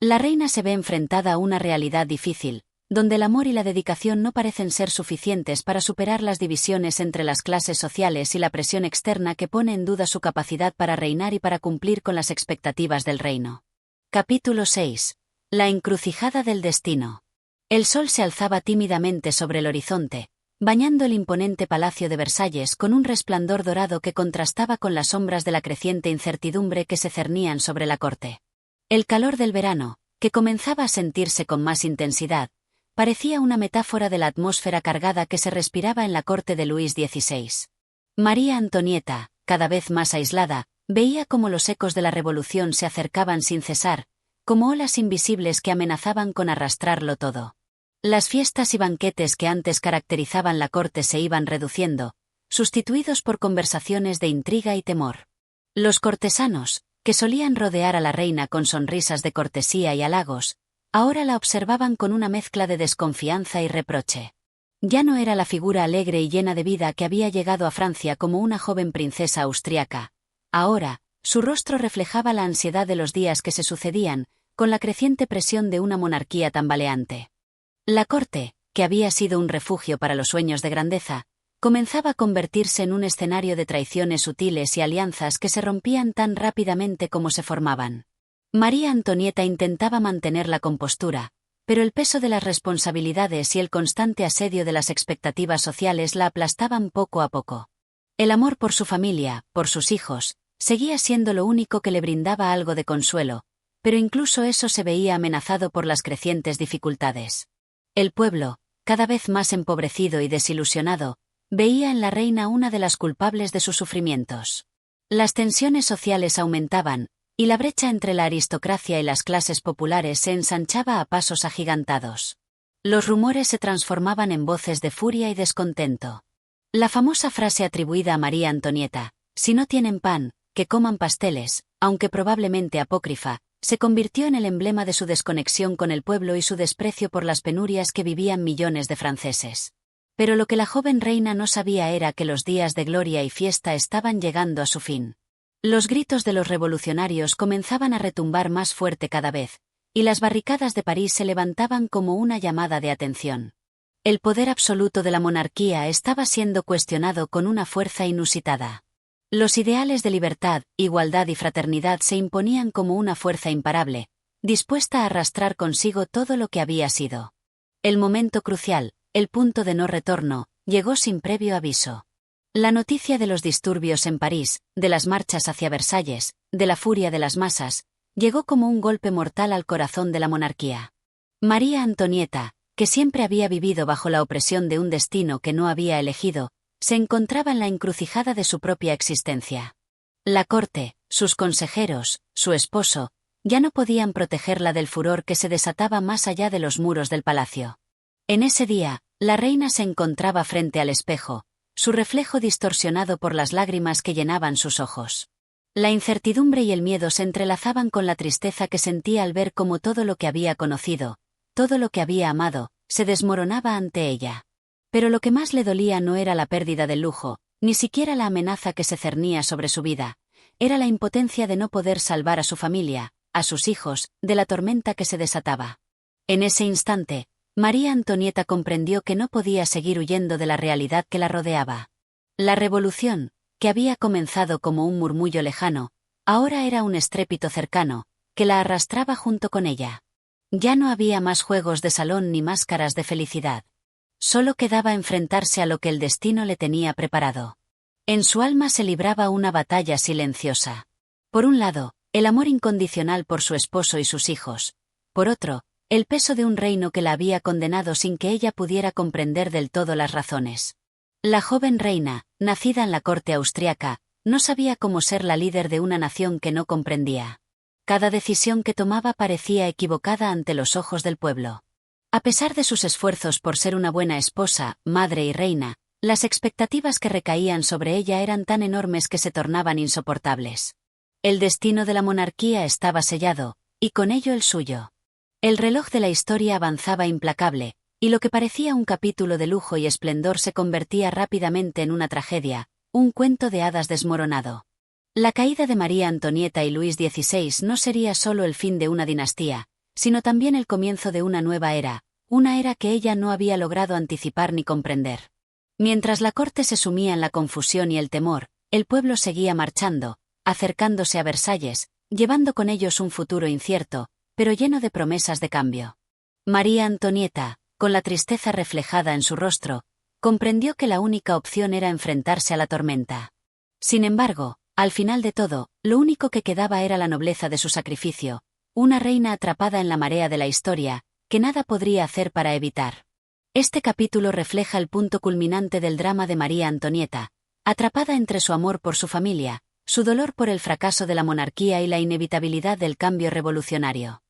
A: La reina se ve enfrentada a una realidad difícil, donde el amor y la dedicación no parecen ser suficientes para superar las divisiones entre las clases sociales y la presión externa que pone en duda su capacidad para reinar y para cumplir con las expectativas del reino. Capítulo 6. La encrucijada del destino. El sol se alzaba tímidamente sobre el horizonte, bañando el imponente palacio de Versalles con un resplandor dorado que contrastaba con las sombras de la creciente incertidumbre que se cernían sobre la corte. El calor del verano, que comenzaba a sentirse con más intensidad, parecía una metáfora de la atmósfera cargada que se respiraba en la corte de Luis XVI. María Antonieta, cada vez más aislada, veía cómo los ecos de la revolución se acercaban sin cesar, como olas invisibles que amenazaban con arrastrarlo todo. Las fiestas y banquetes que antes caracterizaban la corte se iban reduciendo, sustituidos por conversaciones de intriga y temor. Los cortesanos, que solían rodear a la reina con sonrisas de cortesía y halagos, ahora la observaban con una mezcla de desconfianza y reproche. Ya no era la figura alegre y llena de vida que había llegado a Francia como una joven princesa austriaca. Ahora, su rostro reflejaba la ansiedad de los días que se sucedían, con la creciente presión de una monarquía tambaleante. La corte, que había sido un refugio para los sueños de grandeza, comenzaba a convertirse en un escenario de traiciones sutiles y alianzas que se rompían tan rápidamente como se formaban. María Antonieta intentaba mantener la compostura, pero el peso de las responsabilidades y el constante asedio de las expectativas sociales la aplastaban poco a poco. El amor por su familia, por sus hijos, seguía siendo lo único que le brindaba algo de consuelo, pero incluso eso se veía amenazado por las crecientes dificultades. El pueblo, cada vez más empobrecido y desilusionado, veía en la reina una de las culpables de sus sufrimientos. Las tensiones sociales aumentaban, y la brecha entre la aristocracia y las clases populares se ensanchaba a pasos agigantados. Los rumores se transformaban en voces de furia y descontento. La famosa frase atribuida a María Antonieta, «Si no tienen pan, que coman pasteles», aunque probablemente apócrifa, se convirtió en el emblema de su desconexión con el pueblo y su desprecio por las penurias que vivían millones de franceses. Pero lo que la joven reina no sabía era que los días de gloria y fiesta estaban llegando a su fin. Los gritos de los revolucionarios comenzaban a retumbar más fuerte cada vez, y las barricadas de París se levantaban como una llamada de atención. El poder absoluto de la monarquía estaba siendo cuestionado con una fuerza inusitada. Los ideales de libertad, igualdad y fraternidad se imponían como una fuerza imparable, dispuesta a arrastrar consigo todo lo que había sido. El momento crucial, el punto de no retorno, llegó sin previo aviso. La noticia de los disturbios en París, de las marchas hacia Versalles, de la furia de las masas, llegó como un golpe mortal al corazón de la monarquía. María Antonieta, que siempre había vivido bajo la opresión de un destino que no había elegido, se encontraba en la encrucijada de su propia existencia. La corte, sus consejeros, su esposo, ya no podían protegerla del furor que se desataba más allá de los muros del palacio. En ese día, la reina se encontraba frente al espejo, su reflejo distorsionado por las lágrimas que llenaban sus ojos. La incertidumbre y el miedo se entrelazaban con la tristeza que sentía al ver cómo todo lo que había conocido, todo lo que había amado, se desmoronaba ante ella. Pero lo que más le dolía no era la pérdida del lujo, ni siquiera la amenaza que se cernía sobre su vida, era la impotencia de no poder salvar a su familia, a sus hijos, de la tormenta que se desataba. En ese instante, María Antonieta comprendió que no podía seguir huyendo de la realidad que la rodeaba. La revolución, que había comenzado como un murmullo lejano, ahora era un estrépito cercano, que la arrastraba junto con ella. Ya no había más juegos de salón ni máscaras de felicidad. Solo quedaba enfrentarse a lo que el destino le tenía preparado. En su alma se libraba una batalla silenciosa. Por un lado, el amor incondicional por su esposo y sus hijos. Por otro, el peso de un reino que la había condenado sin que ella pudiera comprender del todo las razones. La joven reina, nacida en la corte austriaca, no sabía cómo ser la líder de una nación que no comprendía. Cada decisión que tomaba parecía equivocada ante los ojos del pueblo. A pesar de sus esfuerzos por ser una buena esposa, madre y reina, las expectativas que recaían sobre ella eran tan enormes que se tornaban insoportables. El destino de la monarquía estaba sellado, y con ello el suyo. El reloj de la historia avanzaba implacable, y lo que parecía un capítulo de lujo y esplendor se convertía rápidamente en una tragedia, un cuento de hadas desmoronado. La caída de María Antonieta y Luis XVI no sería solo el fin de una dinastía, sino también el comienzo de una nueva era, una era que ella no había logrado anticipar ni comprender. Mientras la corte se sumía en la confusión y el temor, el pueblo seguía marchando, acercándose a Versalles, llevando con ellos un futuro incierto, pero lleno de promesas de cambio. María Antonieta, con la tristeza reflejada en su rostro, comprendió que la única opción era enfrentarse a la tormenta. Sin embargo, al final de todo, lo único que quedaba era la nobleza de su sacrificio, una reina atrapada en la marea de la historia, que nada podría hacer para evitar. Este capítulo refleja el punto culminante del drama de María Antonieta, atrapada entre su amor por su familia, su dolor por el fracaso de la monarquía y la inevitabilidad del cambio revolucionario.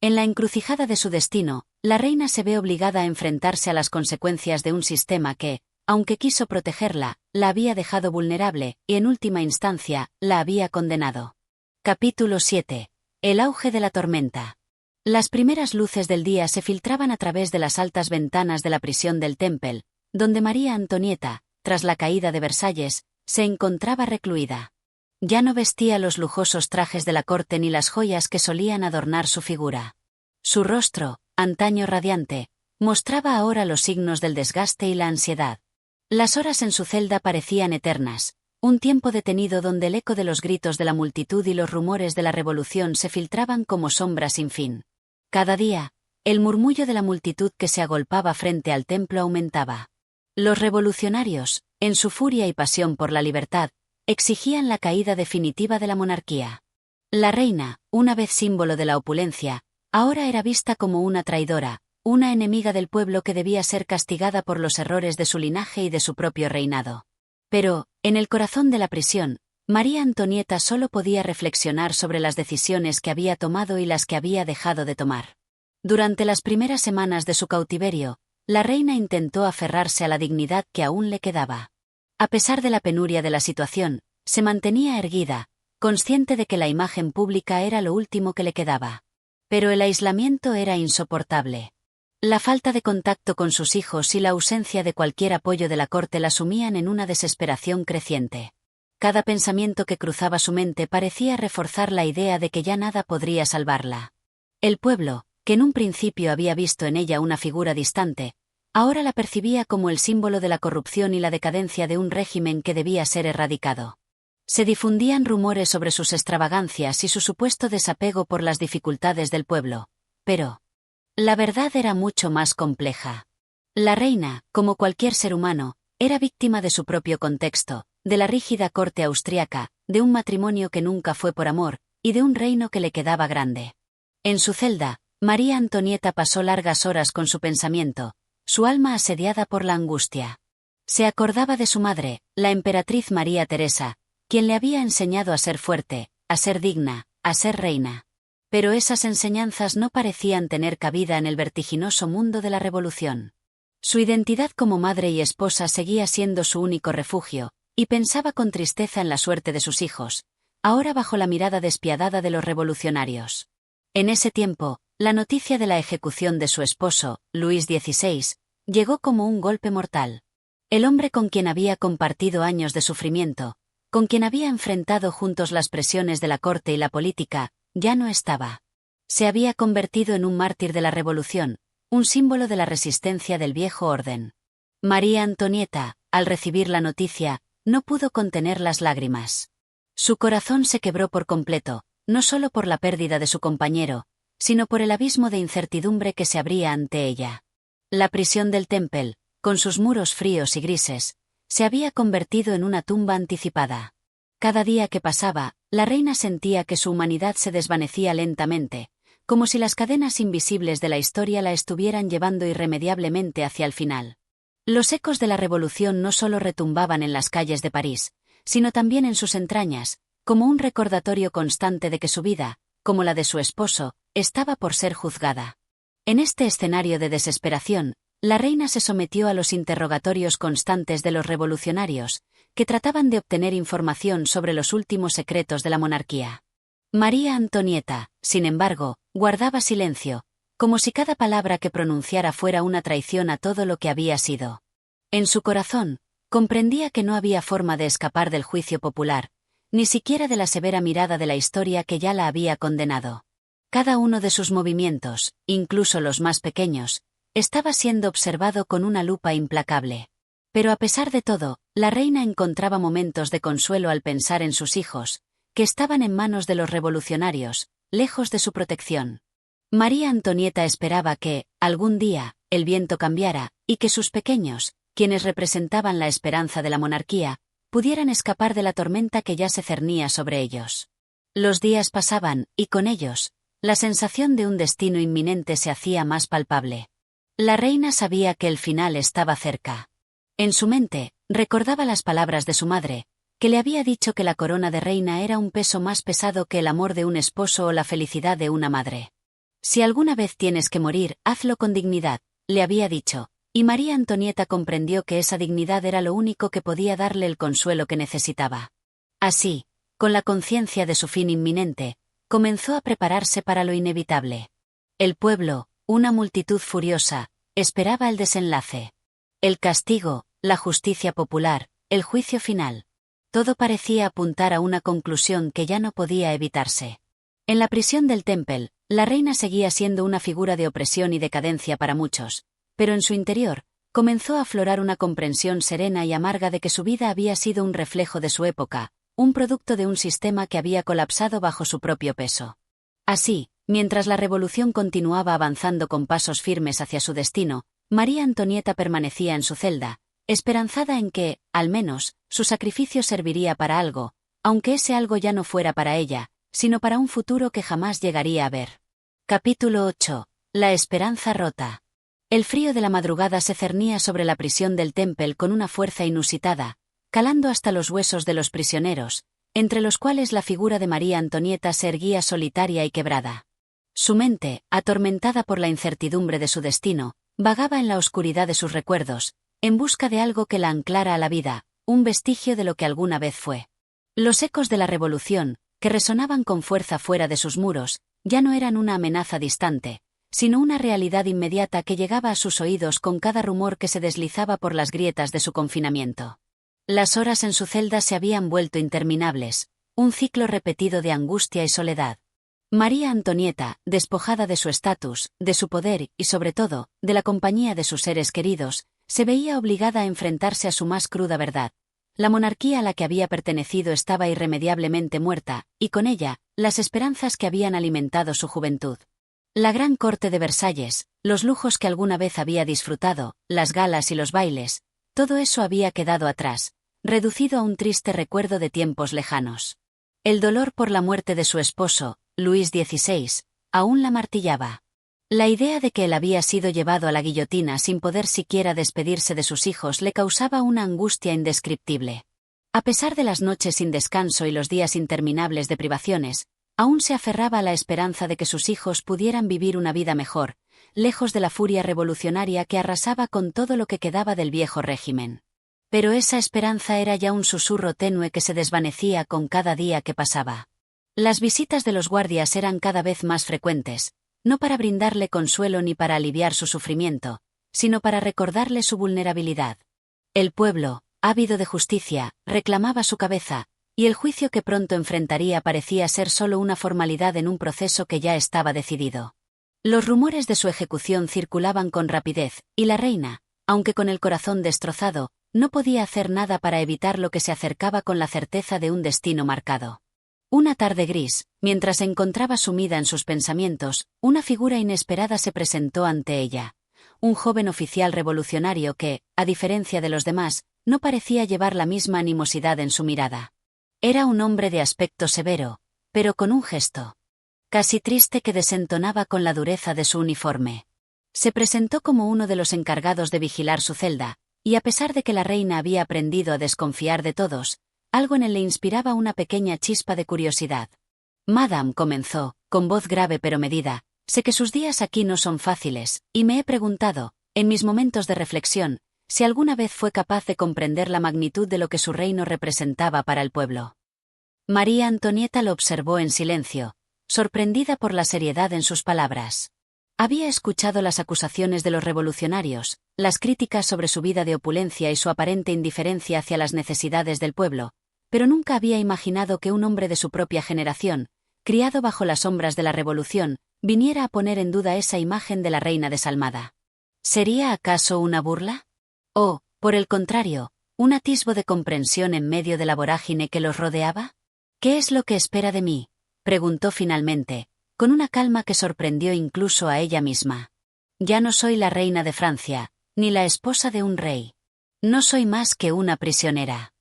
A: En la encrucijada de su destino, la reina se ve obligada a enfrentarse a las consecuencias de un sistema que, aunque quiso protegerla, la había dejado vulnerable, y en última instancia, la había condenado. Capítulo 7. El auge de la tormenta. Las primeras luces del día se filtraban a través de las altas ventanas de la prisión del Temple, donde María Antonieta, tras la caída de Versalles, se encontraba recluida. Ya no vestía los lujosos trajes de la corte ni las joyas que solían adornar su figura. Su rostro, antaño radiante, mostraba ahora los signos del desgaste y la ansiedad. Las horas en su celda parecían eternas, un tiempo detenido donde el eco de los gritos de la multitud y los rumores de la revolución se filtraban como sombras sin fin. Cada día, el murmullo de la multitud que se agolpaba frente al templo aumentaba. Los revolucionarios, en su furia y pasión por la libertad, exigían la caída definitiva de la monarquía. La reina, una vez símbolo de la opulencia, ahora era vista como una traidora, una enemiga del pueblo que debía ser castigada por los errores de su linaje y de su propio reinado. Pero, en el corazón de la prisión, María Antonieta solo podía reflexionar sobre las decisiones que había tomado y las que había dejado de tomar. Durante las primeras semanas de su cautiverio, la reina intentó aferrarse a la dignidad que aún le quedaba. A pesar de la penuria de la situación, se mantenía erguida, consciente de que la imagen pública era lo último que le quedaba. Pero el aislamiento era insoportable. La falta de contacto con sus hijos y la ausencia de cualquier apoyo de la corte la sumían en una desesperación creciente. Cada pensamiento que cruzaba su mente parecía reforzar la idea de que ya nada podría salvarla. El pueblo, que en un principio había visto en ella una figura distante, ahora la percibía como el símbolo de la corrupción y la decadencia de un régimen que debía ser erradicado. Se difundían rumores sobre sus extravagancias y su supuesto desapego por las dificultades del pueblo, pero la verdad era mucho más compleja. La reina, como cualquier ser humano, era víctima de su propio contexto, de la rígida corte austriaca, de un matrimonio que nunca fue por amor, y de un reino que le quedaba grande. En su celda, María Antonieta pasó largas horas con su pensamiento, su alma asediada por la angustia. Se acordaba de su madre, la emperatriz María Teresa, quien le había enseñado a ser fuerte, a ser digna, a ser reina. Pero esas enseñanzas no parecían tener cabida en el vertiginoso mundo de la revolución. Su identidad como madre y esposa seguía siendo su único refugio, y pensaba con tristeza en la suerte de sus hijos, ahora bajo la mirada despiadada de los revolucionarios. En ese tiempo, la noticia de la ejecución de su esposo, Luis XVI, llegó como un golpe mortal. El hombre con quien había compartido años de sufrimiento, con quien había enfrentado juntos las presiones de la corte y la política, ya no estaba. Se había convertido en un mártir de la revolución, un símbolo de la resistencia del viejo orden. María Antonieta, al recibir la noticia, no pudo contener las lágrimas. Su corazón se quebró por completo, no solo por la pérdida de su compañero, sino por el abismo de incertidumbre que se abría ante ella. La prisión del Temple, con sus muros fríos y grises, se había convertido en una tumba anticipada. Cada día que pasaba, la reina sentía que su humanidad se desvanecía lentamente, como si las cadenas invisibles de la historia la estuvieran llevando irremediablemente hacia el final. Los ecos de la revolución no solo retumbaban en las calles de París, sino también en sus entrañas, como un recordatorio constante de que su vida, como la de su esposo, estaba por ser juzgada. En este escenario de desesperación, la reina se sometió a los interrogatorios constantes de los revolucionarios, que trataban de obtener información sobre los últimos secretos de la monarquía. María Antonieta, sin embargo, guardaba silencio, como si cada palabra que pronunciara fuera una traición a todo lo que había sido. En su corazón, comprendía que no había forma de escapar del juicio popular, ni siquiera de la severa mirada de la historia que ya la había condenado. Cada uno de sus movimientos, incluso los más pequeños, estaba siendo observado con una lupa implacable. Pero a pesar de todo, la reina encontraba momentos de consuelo al pensar en sus hijos, que estaban en manos de los revolucionarios, lejos de su protección. María Antonieta esperaba que, algún día, el viento cambiara, y que sus pequeños, quienes representaban la esperanza de la monarquía, pudieran escapar de la tormenta que ya se cernía sobre ellos. Los días pasaban, y con ellos, la sensación de un destino inminente se hacía más palpable. La reina sabía que el final estaba cerca. En su mente, recordaba las palabras de su madre, que le había dicho que la corona de reina era un peso más pesado que el amor de un esposo o la felicidad de una madre. Si alguna vez tienes que morir, hazlo con dignidad, le había dicho, y María Antonieta comprendió que esa dignidad era lo único que podía darle el consuelo que necesitaba. Así, con la conciencia de su fin inminente, comenzó a prepararse para lo inevitable. El pueblo, una multitud furiosa, esperaba el desenlace. El castigo, la justicia popular, el juicio final. Todo parecía apuntar a una conclusión que ya no podía evitarse. En la prisión del Temple, la reina seguía siendo una figura de opresión y decadencia para muchos, pero en su interior, comenzó a aflorar una comprensión serena y amarga de que su vida había sido un reflejo de su época, un producto de un sistema que había colapsado bajo su propio peso. Así, mientras la revolución continuaba avanzando con pasos firmes hacia su destino, María Antonieta permanecía en su celda, esperanzada en que, al menos, su sacrificio serviría para algo, aunque ese algo ya no fuera para ella, sino para un futuro que jamás llegaría a ver. Capítulo 8. La esperanza rota. El frío de la madrugada se cernía sobre la prisión del Temple con una fuerza inusitada, calando hasta los huesos de los prisioneros, entre los cuales la figura de María Antonieta se erguía solitaria y quebrada. Su mente, atormentada por la incertidumbre de su destino, vagaba en la oscuridad de sus recuerdos, en busca de algo que la anclara a la vida, un vestigio de lo que alguna vez fue. Los ecos de la revolución, que resonaban con fuerza fuera de sus muros, ya no eran una amenaza distante, sino una realidad inmediata que llegaba a sus oídos con cada rumor que se deslizaba por las grietas de su confinamiento. Las horas en su celda se habían vuelto interminables, un ciclo repetido de angustia y soledad. María Antonieta, despojada de su estatus, de su poder y sobre todo, de la compañía de sus seres queridos, se veía obligada a enfrentarse a su más cruda verdad. La monarquía a la que había pertenecido estaba irremediablemente muerta, y con ella, las esperanzas que habían alimentado su juventud. La gran corte de Versalles, los lujos que alguna vez había disfrutado, las galas y los bailes, todo eso había quedado atrás, reducido a un triste recuerdo de tiempos lejanos. El dolor por la muerte de su esposo, Luis XVI, aún la martillaba. La idea de que él había sido llevado a la guillotina sin poder siquiera despedirse de sus hijos le causaba una angustia indescriptible. A pesar de las noches sin descanso y los días interminables de privaciones, aún se aferraba a la esperanza de que sus hijos pudieran vivir una vida mejor, lejos de la furia revolucionaria que arrasaba con todo lo que quedaba del viejo régimen. Pero esa esperanza era ya un susurro tenue que se desvanecía con cada día que pasaba. Las visitas de los guardias eran cada vez más frecuentes, no para brindarle consuelo ni para aliviar su sufrimiento, sino para recordarle su vulnerabilidad. El pueblo, ávido de justicia, reclamaba su cabeza, y el juicio que pronto enfrentaría parecía ser solo una formalidad en un proceso que ya estaba decidido. Los rumores de su ejecución circulaban con rapidez, y la reina, aunque con el corazón destrozado, no podía hacer nada para evitar lo que se acercaba con la certeza de un destino marcado. Una tarde gris, mientras se encontraba sumida en sus pensamientos, una figura inesperada se presentó ante ella. Un joven oficial revolucionario que, a diferencia de los demás, no parecía llevar la misma animosidad en su mirada. Era un hombre de aspecto severo, pero con un gesto casi triste que desentonaba con la dureza de su uniforme. Se presentó como uno de los encargados de vigilar su celda, y a pesar de que la reina había aprendido a desconfiar de todos, algo en él le inspiraba una pequeña chispa de curiosidad. Madame, comenzó, con voz grave pero medida, sé que sus días aquí no son fáciles, y me he preguntado, en mis momentos de reflexión, si alguna vez fue capaz de comprender la magnitud de lo que su reino representaba para el pueblo. María Antonieta lo observó en silencio, sorprendida por la seriedad en sus palabras. Había escuchado las acusaciones de los revolucionarios, las críticas sobre su vida de opulencia y su aparente indiferencia hacia las necesidades del pueblo, pero nunca había imaginado que un hombre de su propia generación, criado bajo las sombras de la revolución, viniera a poner en duda esa imagen de la reina desalmada. ¿Sería acaso una burla? ¿O, por el contrario, un atisbo de comprensión en medio de la vorágine que los rodeaba? ¿Qué es lo que espera de mí?, preguntó finalmente, con una calma que sorprendió incluso a ella misma. Ya no soy la reina de Francia, ni la esposa de un rey. No soy más que una prisionera.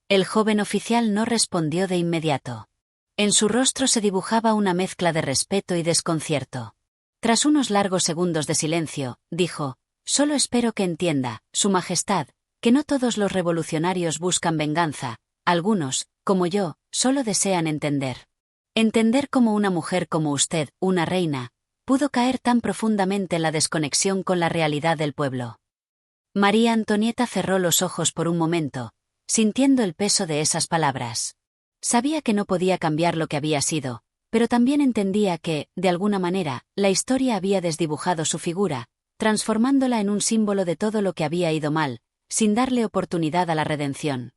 A: El joven oficial no respondió de inmediato. En su rostro se dibujaba una mezcla de respeto y desconcierto. Tras unos largos segundos de silencio, dijo: «Solo espero que entienda, Su Majestad, que no todos los revolucionarios buscan venganza, algunos, como yo, solo desean entender. Entender cómo una mujer como usted, una reina, pudo caer tan profundamente en la desconexión con la realidad del pueblo». María Antonieta cerró los ojos por un momento, sintiendo el peso de esas palabras. Sabía que no podía cambiar lo que había sido, pero también entendía que, de alguna manera, la historia había desdibujado su figura, transformándola en un símbolo de todo lo que había ido mal, sin darle oportunidad a la redención.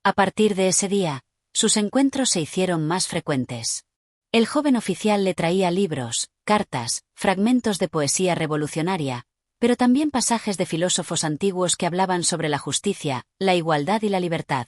A: A partir de ese día, sus encuentros se hicieron más frecuentes. El joven oficial le traía libros, cartas, fragmentos de poesía revolucionaria, pero también pasajes de filósofos antiguos que hablaban sobre la justicia, la igualdad y la libertad.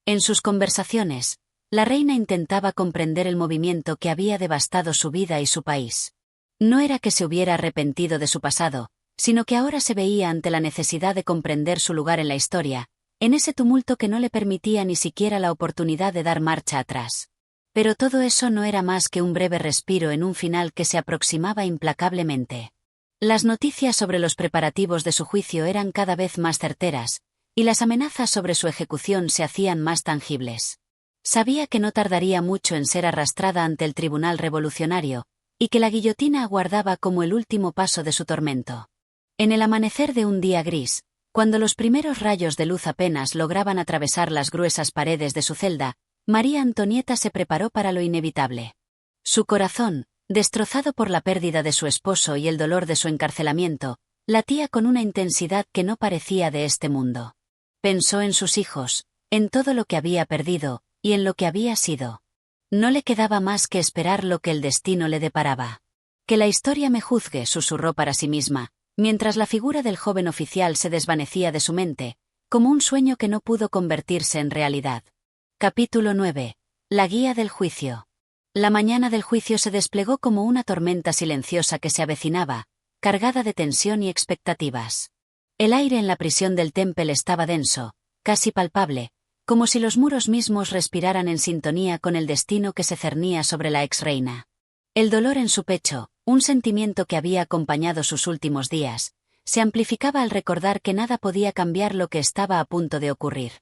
A: En sus conversaciones, la reina intentaba comprender el movimiento que había devastado su vida y su país. No era que se hubiera arrepentido de su pasado, sino que ahora se veía ante la necesidad de comprender su lugar en la historia, en ese tumulto que no le permitía ni siquiera la oportunidad de dar marcha atrás. Pero todo eso no era más que un breve respiro en un final que se aproximaba implacablemente. Las noticias sobre los preparativos de su juicio eran cada vez más certeras, y las amenazas sobre su ejecución se hacían más tangibles. Sabía que no tardaría mucho en ser arrastrada ante el tribunal revolucionario, y que la guillotina aguardaba como el último paso de su tormento. En el amanecer de un día gris, cuando los primeros rayos de luz apenas lograban atravesar las gruesas paredes de su celda, María Antonieta se preparó para lo inevitable. Su corazón, destrozado por la pérdida de su esposo y el dolor de su encarcelamiento, latía con una intensidad que no parecía de este mundo. Pensó en sus hijos, en todo lo que había perdido, y en lo que había sido. No le quedaba más que esperar lo que el destino le deparaba. «Que la historia me juzgue», susurró para sí misma, mientras la figura del joven oficial se desvanecía de su mente, como un sueño que no pudo convertirse en realidad. Capítulo 9. La guía del juicio. La mañana del juicio se desplegó como una tormenta silenciosa que se avecinaba, cargada de tensión y expectativas. El aire en la prisión del Temple estaba denso, casi palpable, como si los muros mismos respiraran en sintonía con el destino que se cernía sobre la ex-reina. El dolor en su pecho, un sentimiento que había acompañado sus últimos días, se amplificaba al recordar que nada podía cambiar lo que estaba a punto de ocurrir.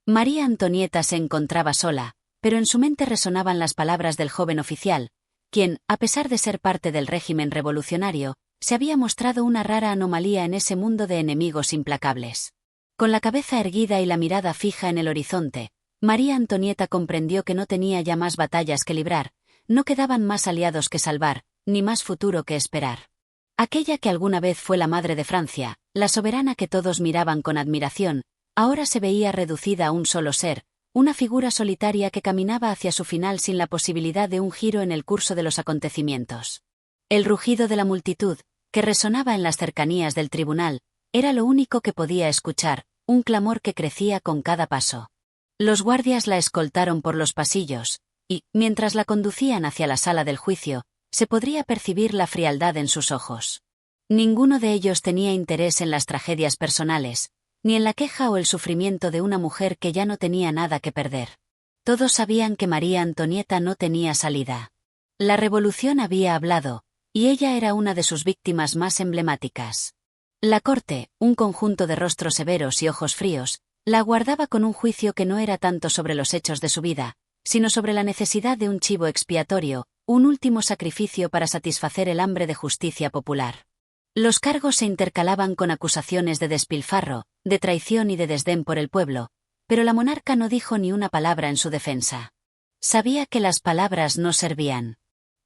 A: María Antonieta se encontraba sola, pero en su mente resonaban las palabras del joven oficial, quien, a pesar de ser parte del régimen revolucionario, se había mostrado una rara anomalía en ese mundo de enemigos implacables. Con la cabeza erguida y la mirada fija en el horizonte, María Antonieta comprendió que no tenía ya más batallas que librar, no quedaban más aliados que salvar, ni más futuro que esperar. Aquella que alguna vez fue la madre de Francia, la soberana que todos miraban con admiración, ahora se veía reducida a un solo ser, una figura solitaria que caminaba hacia su final sin la posibilidad de un giro en el curso de los acontecimientos. El rugido de la multitud, que resonaba en las cercanías del tribunal, era lo único que podía escuchar, un clamor que crecía con cada paso. Los guardias la escoltaron por los pasillos, y, mientras la conducían hacia la sala del juicio, se podría percibir la frialdad en sus ojos. Ninguno de ellos tenía interés en las tragedias personales, ni en la queja o el sufrimiento de una mujer que ya no tenía nada que perder. Todos sabían que María Antonieta no tenía salida. La revolución había hablado, y ella era una de sus víctimas más emblemáticas. La corte, un conjunto de rostros severos y ojos fríos, la aguardaba con un juicio que no era tanto sobre los hechos de su vida, sino sobre la necesidad de un chivo expiatorio, un último sacrificio para satisfacer el hambre de justicia popular. Los cargos se intercalaban con acusaciones de despilfarro, de traición y de desdén por el pueblo, pero la monarca no dijo ni una palabra en su defensa. Sabía que las palabras no servían.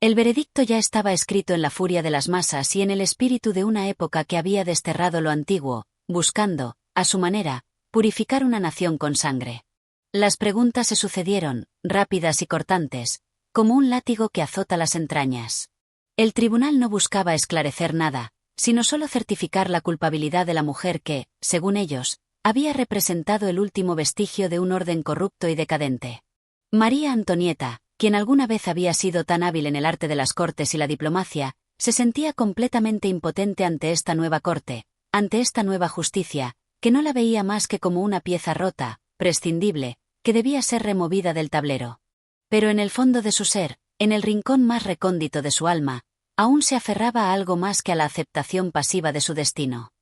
A: El veredicto ya estaba escrito en la furia de las masas y en el espíritu de una época que había desterrado lo antiguo, buscando, a su manera, purificar una nación con sangre. Las preguntas se sucedieron, rápidas y cortantes, como un látigo que azota las entrañas. El tribunal no buscaba esclarecer nada, sino solo certificar la culpabilidad de la mujer que, según ellos, había representado el último vestigio de un orden corrupto y decadente. María Antonieta, quien alguna vez había sido tan hábil en el arte de las cortes y la diplomacia, se sentía completamente impotente ante esta nueva corte, ante esta nueva justicia, que no la veía más que como una pieza rota, prescindible, que debía ser removida del tablero. Pero en el fondo de su ser, en el rincón más recóndito de su alma, aún se aferraba a algo más que a la aceptación pasiva de su destino.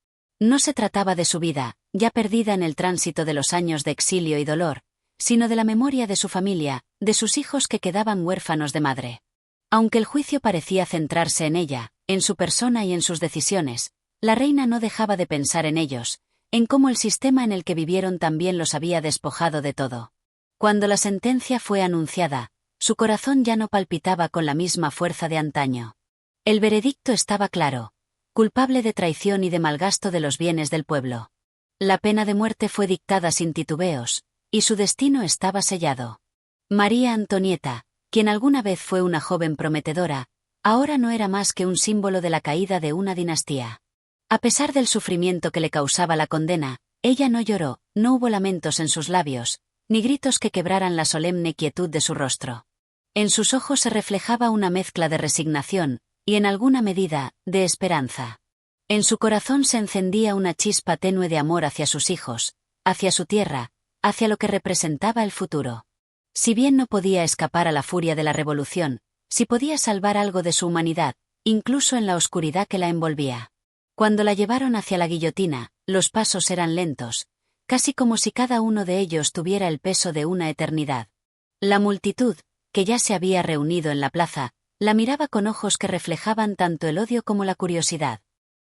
A: No se trataba de su vida, ya perdida en el tránsito de los años de exilio y dolor, sino de la memoria de su familia, de sus hijos que quedaban huérfanos de madre. Aunque el juicio parecía centrarse en ella, en su persona y en sus decisiones, la reina no dejaba de pensar en ellos, en cómo el sistema en el que vivieron también los había despojado de todo. Cuando la sentencia fue anunciada, su corazón ya no palpitaba con la misma fuerza de antaño. El veredicto estaba claro: culpable de traición y de malgasto de los bienes del pueblo. La pena de muerte fue dictada sin titubeos, y su destino estaba sellado. María Antonieta, quien alguna vez fue una joven prometedora, ahora no era más que un símbolo de la caída de una dinastía. A pesar del sufrimiento que le causaba la condena, ella no lloró, no hubo lamentos en sus labios, ni gritos que quebraran la solemne quietud de su rostro. En sus ojos se reflejaba una mezcla de resignación, y en alguna medida, de esperanza. En su corazón se encendía una chispa tenue de amor hacia sus hijos, hacia su tierra, hacia lo que representaba el futuro. Si bien no podía escapar a la furia de la revolución, sí podía salvar algo de su humanidad, incluso en la oscuridad que la envolvía. Cuando la llevaron hacia la guillotina, los pasos eran lentos, casi como si cada uno de ellos tuviera el peso de una eternidad. La multitud, que ya se había reunido en la plaza, la miraba con ojos que reflejaban tanto el odio como la curiosidad.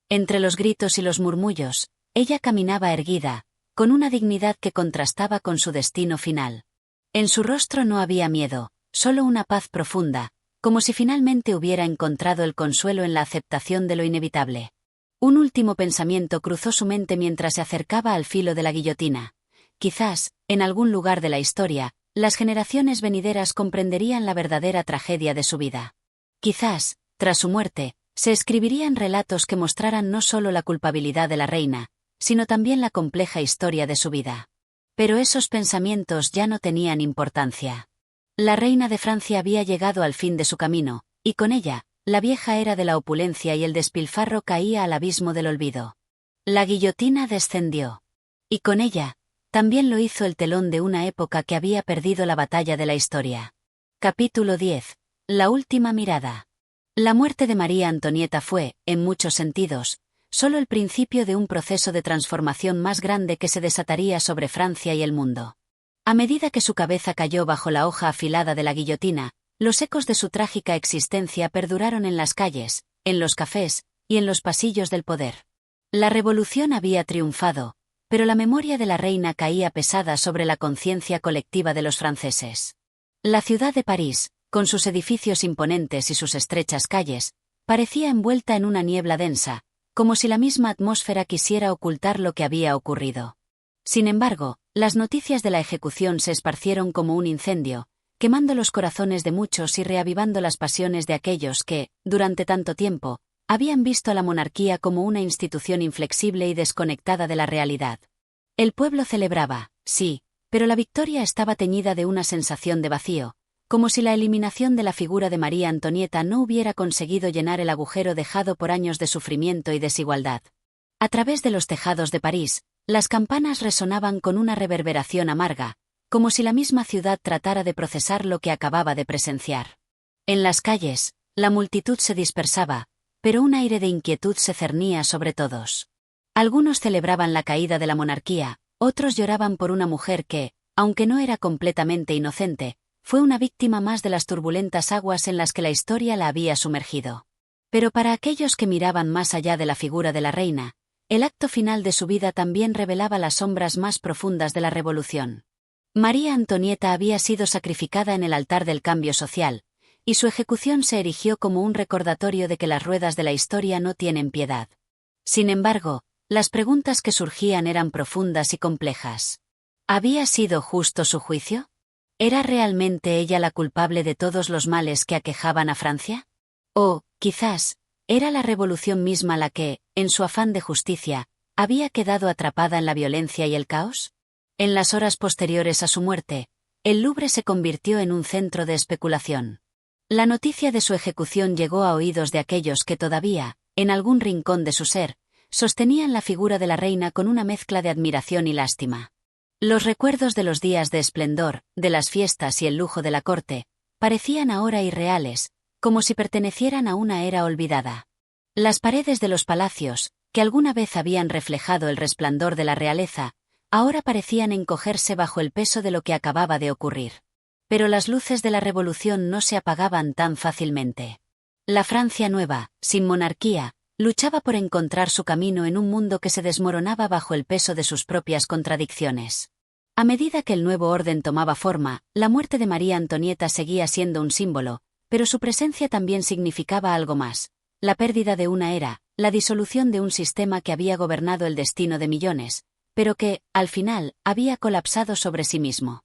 A: Entre los gritos y los murmullos, ella caminaba erguida, con una dignidad que contrastaba con su destino final. En su rostro no había miedo, solo una paz profunda, como si finalmente hubiera encontrado el consuelo en la aceptación de lo inevitable. Un último pensamiento cruzó su mente mientras se acercaba al filo de la guillotina. Quizás, en algún lugar de la historia, las generaciones venideras comprenderían la verdadera tragedia de su vida. Quizás, tras su muerte, se escribirían relatos que mostraran no solo la culpabilidad de la reina, sino también la compleja historia de su vida. Pero esos pensamientos ya no tenían importancia. La reina de Francia había llegado al fin de su camino, y con ella, la vieja era de la opulencia y el despilfarro caía al abismo del olvido. La guillotina descendió. Y con ella, también lo hizo el telón de una época que había perdido la batalla de la historia. Capítulo 10. La última mirada. La muerte de María Antonieta fue, en muchos sentidos, solo el principio de un proceso de transformación más grande que se desataría sobre Francia y el mundo. A medida que su cabeza cayó bajo la hoja afilada de la guillotina, los ecos de su trágica existencia perduraron en las calles, en los cafés y en los pasillos del poder. La revolución había triunfado, pero la memoria de la reina caía pesada sobre la conciencia colectiva de los franceses. La ciudad de París, con sus edificios imponentes y sus estrechas calles, parecía envuelta en una niebla densa, como si la misma atmósfera quisiera ocultar lo que había ocurrido. Sin embargo, las noticias de la ejecución se esparcieron como un incendio, quemando los corazones de muchos y reavivando las pasiones de aquellos que, durante tanto tiempo, habían visto a la monarquía como una institución inflexible y desconectada de la realidad. El pueblo celebraba, sí, pero la victoria estaba teñida de una sensación de vacío, como si la eliminación de la figura de María Antonieta no hubiera conseguido llenar el agujero dejado por años de sufrimiento y desigualdad. A través de los tejados de París, las campanas resonaban con una reverberación amarga, como si la misma ciudad tratara de procesar lo que acababa de presenciar. En las calles, la multitud se dispersaba, pero un aire de inquietud se cernía sobre todos. Algunos celebraban la caída de la monarquía, otros lloraban por una mujer que, aunque no era completamente inocente, fue una víctima más de las turbulentas aguas en las que la historia la había sumergido. Pero para aquellos que miraban más allá de la figura de la reina, el acto final de su vida también revelaba las sombras más profundas de la revolución. María Antonieta había sido sacrificada en el altar del cambio social, y su ejecución se erigió como un recordatorio de que las ruedas de la historia no tienen piedad. Sin embargo, las preguntas que surgían eran profundas y complejas. ¿Había sido justo su juicio? ¿Era realmente ella la culpable de todos los males que aquejaban a Francia? O, quizás, era la revolución misma la que, en su afán de justicia, había quedado atrapada en la violencia y el caos? En las horas posteriores a su muerte, el Louvre se convirtió en un centro de especulación. La noticia de su ejecución llegó a oídos de aquellos que todavía, en algún rincón de su ser, sostenían la figura de la reina con una mezcla de admiración y lástima. Los recuerdos de los días de esplendor, de las fiestas y el lujo de la corte, parecían ahora irreales, como si pertenecieran a una era olvidada. Las paredes de los palacios, que alguna vez habían reflejado el resplandor de la realeza, ahora parecían encogerse bajo el peso de lo que acababa de ocurrir. Pero las luces de la revolución no se apagaban tan fácilmente. La Francia nueva, sin monarquía, luchaba por encontrar su camino en un mundo que se desmoronaba bajo el peso de sus propias contradicciones. A medida que el nuevo orden tomaba forma, la muerte de María Antonieta seguía siendo un símbolo, pero su presencia también significaba algo más: la pérdida de una era, la disolución de un sistema que había gobernado el destino de millones, pero que, al final, había colapsado sobre sí mismo.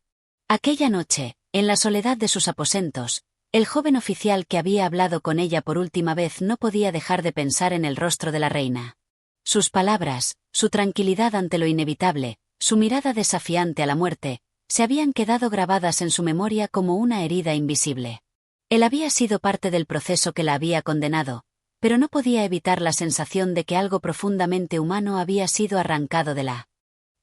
A: Aquella noche, en la soledad de sus aposentos, el joven oficial que había hablado con ella por última vez no podía dejar de pensar en el rostro de la reina. Sus palabras, su tranquilidad ante lo inevitable, su mirada desafiante a la muerte, se habían quedado grabadas en su memoria como una herida invisible. Él había sido parte del proceso que la había condenado, pero no podía evitar la sensación de que algo profundamente humano había sido arrancado de la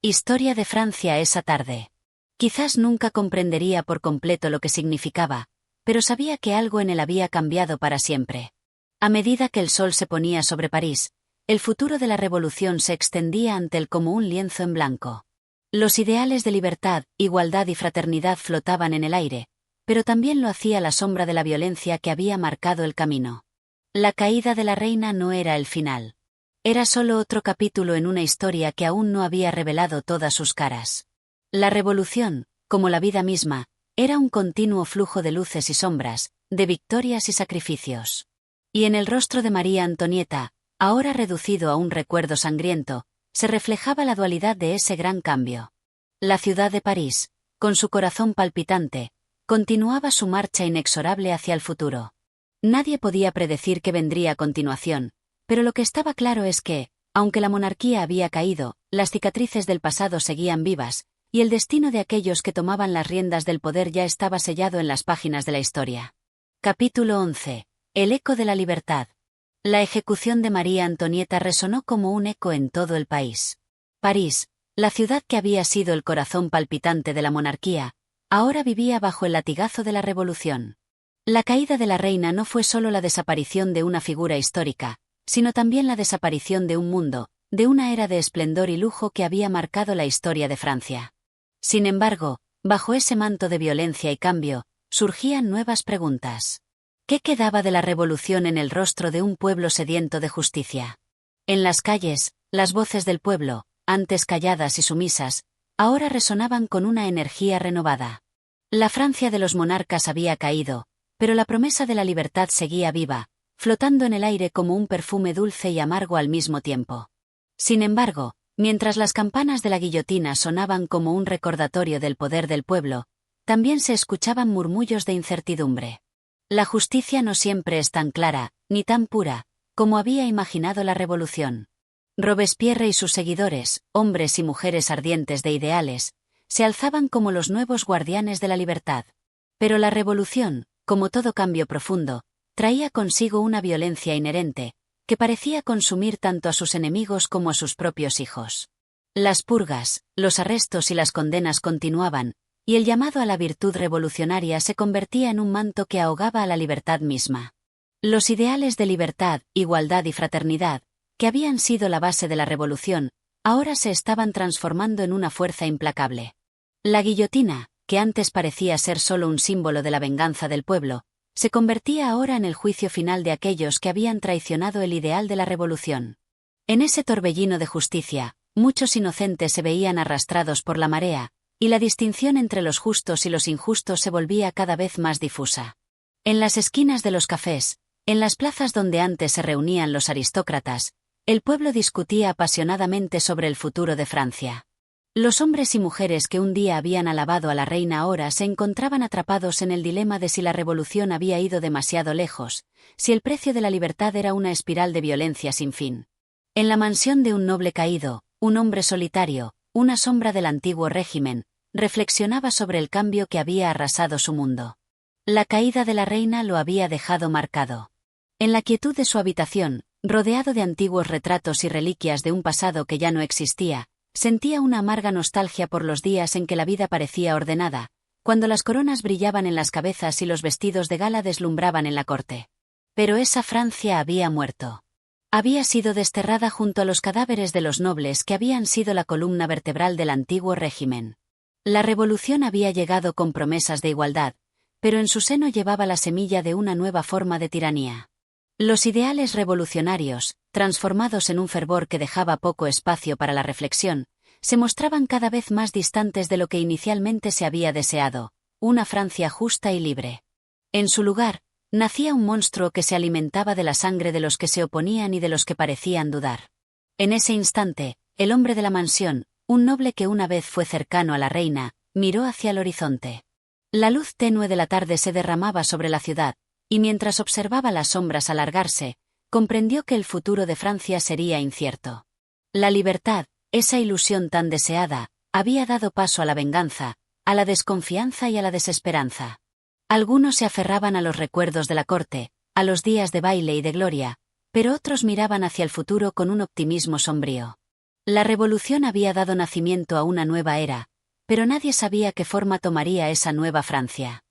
A: historia de Francia esa tarde. Quizás nunca comprendería por completo lo que significaba, pero sabía que algo en él había cambiado para siempre. A medida que el sol se ponía sobre París, el futuro de la revolución se extendía ante él como un lienzo en blanco. Los ideales de libertad, igualdad y fraternidad flotaban en el aire, pero también lo hacía la sombra de la violencia que había marcado el camino. La caída de la reina no era el final. Era solo otro capítulo en una historia que aún no había revelado todas sus caras. La revolución, como la vida misma, era un continuo flujo de luces y sombras, de victorias y sacrificios. Y en el rostro de María Antonieta, ahora reducido a un recuerdo sangriento, se reflejaba la dualidad de ese gran cambio. La ciudad de París, con su corazón palpitante, continuaba su marcha inexorable hacia el futuro. Nadie podía predecir qué vendría a continuación, pero lo que estaba claro es que, aunque la monarquía había caído, las cicatrices del pasado seguían vivas, y el destino de aquellos que tomaban las riendas del poder ya estaba sellado en las páginas de la historia. Capítulo 11. El eco de la libertad. La ejecución de María Antonieta resonó como un eco en todo el país. París, la ciudad que había sido el corazón palpitante de la monarquía, ahora vivía bajo el latigazo de la revolución. La caída de la reina no fue solo la desaparición de una figura histórica, sino también la desaparición de un mundo, de una era de esplendor y lujo que había marcado la historia de Francia. Sin embargo, bajo ese manto de violencia y cambio, surgían nuevas preguntas. ¿Qué quedaba de la revolución en el rostro de un pueblo sediento de justicia? En las calles, las voces del pueblo, antes calladas y sumisas, ahora resonaban con una energía renovada. La Francia de los monarcas había caído, pero la promesa de la libertad seguía viva, flotando en el aire como un perfume dulce y amargo al mismo tiempo. Sin embargo, Mientras las campanas de la guillotina sonaban como un recordatorio del poder del pueblo, también se escuchaban murmullos de incertidumbre. La justicia no siempre es tan clara, ni tan pura, como había imaginado la revolución. Robespierre y sus seguidores, hombres y mujeres ardientes de ideales, se alzaban como los nuevos guardianes de la libertad. Pero la revolución, como todo cambio profundo, traía consigo una violencia inherente, que parecía consumir tanto a sus enemigos como a sus propios hijos. Las purgas, los arrestos y las condenas continuaban, y el llamado a la virtud revolucionaria se convertía en un manto que ahogaba a la libertad misma. Los ideales de libertad, igualdad y fraternidad, que habían sido la base de la revolución, ahora se estaban transformando en una fuerza implacable. La guillotina, que antes parecía ser solo un símbolo de la venganza del pueblo, se convertía ahora en el juicio final de aquellos que habían traicionado el ideal de la revolución. En ese torbellino de justicia, muchos inocentes se veían arrastrados por la marea, y la distinción entre los justos y los injustos se volvía cada vez más difusa. En las esquinas de los cafés, en las plazas donde antes se reunían los aristócratas, el pueblo discutía apasionadamente sobre el futuro de Francia. Los hombres y mujeres que un día habían alabado a la reina ahora se encontraban atrapados en el dilema de si la revolución había ido demasiado lejos, si el precio de la libertad era una espiral de violencia sin fin. En la mansión de un noble caído, un hombre solitario, una sombra del antiguo régimen, reflexionaba sobre el cambio que había arrasado su mundo. La caída de la reina lo había dejado marcado. En la quietud de su habitación, rodeado de antiguos retratos y reliquias de un pasado que ya no existía, sentía una amarga nostalgia por los días en que la vida parecía ordenada, cuando las coronas brillaban en las cabezas y los vestidos de gala deslumbraban en la corte. Pero esa Francia había muerto. Había sido desterrada junto a los cadáveres de los nobles que habían sido la columna vertebral del antiguo régimen. La revolución había llegado con promesas de igualdad, pero en su seno llevaba la semilla de una nueva forma de tiranía. Los ideales revolucionarios, transformados en un fervor que dejaba poco espacio para la reflexión, se mostraban cada vez más distantes de lo que inicialmente se había deseado, una Francia justa y libre. En su lugar, nacía un monstruo que se alimentaba de la sangre de los que se oponían y de los que parecían dudar. En ese instante, el hombre de la mansión, un noble que una vez fue cercano a la reina, miró hacia el horizonte. La luz tenue de la tarde se derramaba sobre la ciudad, y mientras observaba las sombras alargarse, comprendió que el futuro de Francia sería incierto. La libertad, esa ilusión tan deseada, había dado paso a la venganza, a la desconfianza y a la desesperanza. Algunos se aferraban a los recuerdos de la corte, a los días de baile y de gloria, pero otros miraban hacia el futuro con un optimismo sombrío. La revolución había dado nacimiento a una nueva era, pero nadie sabía qué forma tomaría esa nueva Francia.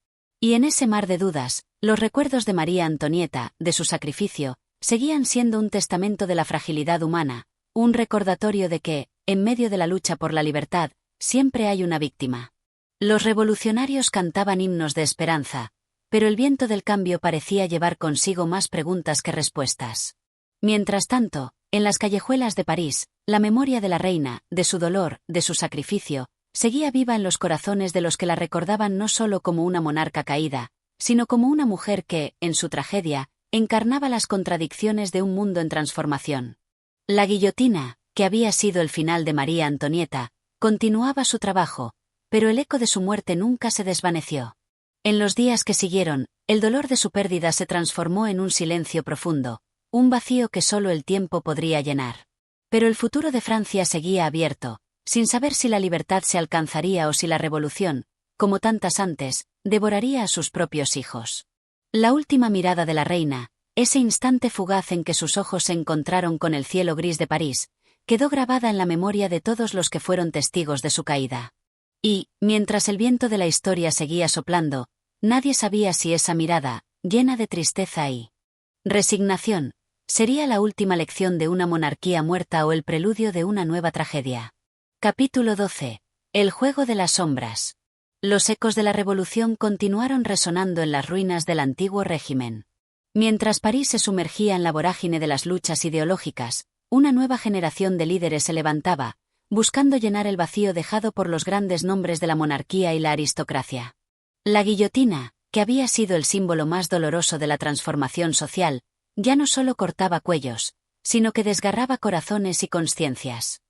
A: Y en ese mar de dudas, los recuerdos de María Antonieta, de su sacrificio, seguían siendo un testamento de la fragilidad humana, un recordatorio de que, en medio de la lucha por la libertad, siempre hay una víctima. Los revolucionarios cantaban himnos de esperanza, pero el viento del cambio parecía llevar consigo más preguntas que respuestas. Mientras tanto, en las callejuelas de París, la memoria de la reina, de su dolor, de su sacrificio, seguía viva en los corazones de los que la recordaban no solo como una monarca caída, sino como una mujer que, en su tragedia, encarnaba las contradicciones de un mundo en transformación. La guillotina, que había sido el final de María Antonieta, continuaba su trabajo, pero el eco de su muerte nunca se desvaneció. En los días que siguieron, el dolor de su pérdida se transformó en un silencio profundo, un vacío que solo el tiempo podría llenar. Pero el futuro de Francia seguía abierto, sin saber si la libertad se alcanzaría o si la revolución, como tantas antes, devoraría a sus propios hijos. La última mirada de la reina, ese instante fugaz en que sus ojos se encontraron con el cielo gris de París, quedó grabada en la memoria de todos los que fueron testigos de su caída. Y, mientras el viento de la historia seguía soplando, nadie sabía si esa mirada, llena de tristeza y resignación, sería la última lección de una monarquía muerta o el preludio de una nueva tragedia. Capítulo 12. El juego de las sombras. Los ecos de la revolución continuaron resonando en las ruinas del antiguo régimen. Mientras París se sumergía en la vorágine de las luchas ideológicas, una nueva generación de líderes se levantaba, buscando llenar el vacío dejado por los grandes nombres de la monarquía y la aristocracia. La guillotina, que había sido el símbolo más doloroso de la transformación social, ya no solo cortaba cuellos, sino que desgarraba corazones y consciencias.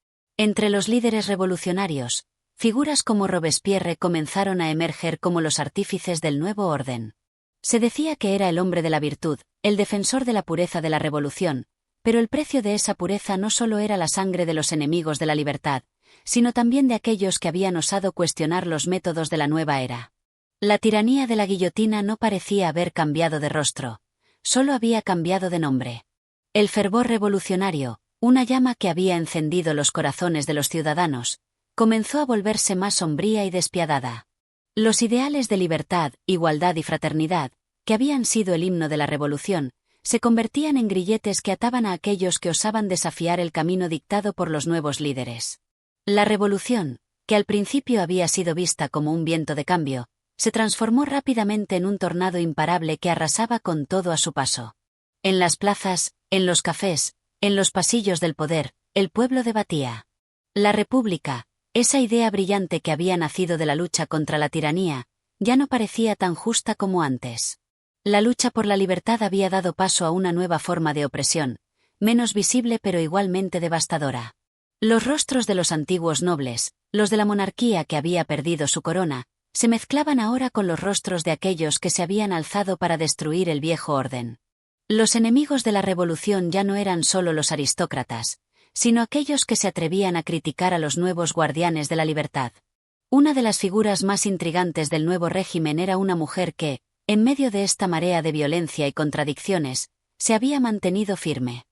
A: Entre los líderes revolucionarios, figuras como Robespierre comenzaron a emerger como los artífices del nuevo orden. Se decía que era el hombre de la virtud, el defensor de la pureza de la revolución, pero el precio de esa pureza no solo era la sangre de los enemigos de la libertad, sino también de aquellos que habían osado cuestionar los métodos de la nueva era. La tiranía de la guillotina no parecía haber cambiado de rostro, solo había cambiado de nombre. El fervor revolucionario, una llama que había encendido los corazones de los ciudadanos, comenzó a volverse más sombría y despiadada. Los ideales de libertad, igualdad y fraternidad, que habían sido el himno de la revolución, se convertían en grilletes que ataban a aquellos que osaban desafiar el camino dictado por los nuevos líderes. La revolución, que al principio había sido vista como un viento de cambio, se transformó rápidamente en un tornado imparable que arrasaba con todo a su paso. En las plazas, en los cafés, en los pasillos del poder, el pueblo debatía. La república, esa idea brillante que había nacido de la lucha contra la tiranía, ya no parecía tan justa como antes. La lucha por la libertad había dado paso a una nueva forma de opresión, menos visible pero igualmente devastadora. Los rostros de los antiguos nobles, los de la monarquía que había perdido su corona, se mezclaban ahora con los rostros de aquellos que se habían alzado para destruir el viejo orden. Los enemigos de la revolución ya no eran solo los aristócratas, sino aquellos que se atrevían a criticar a los nuevos guardianes de la libertad. Una de las figuras más intrigantes del nuevo régimen era una mujer que, en medio de esta marea de violencia y contradicciones, se había mantenido firme.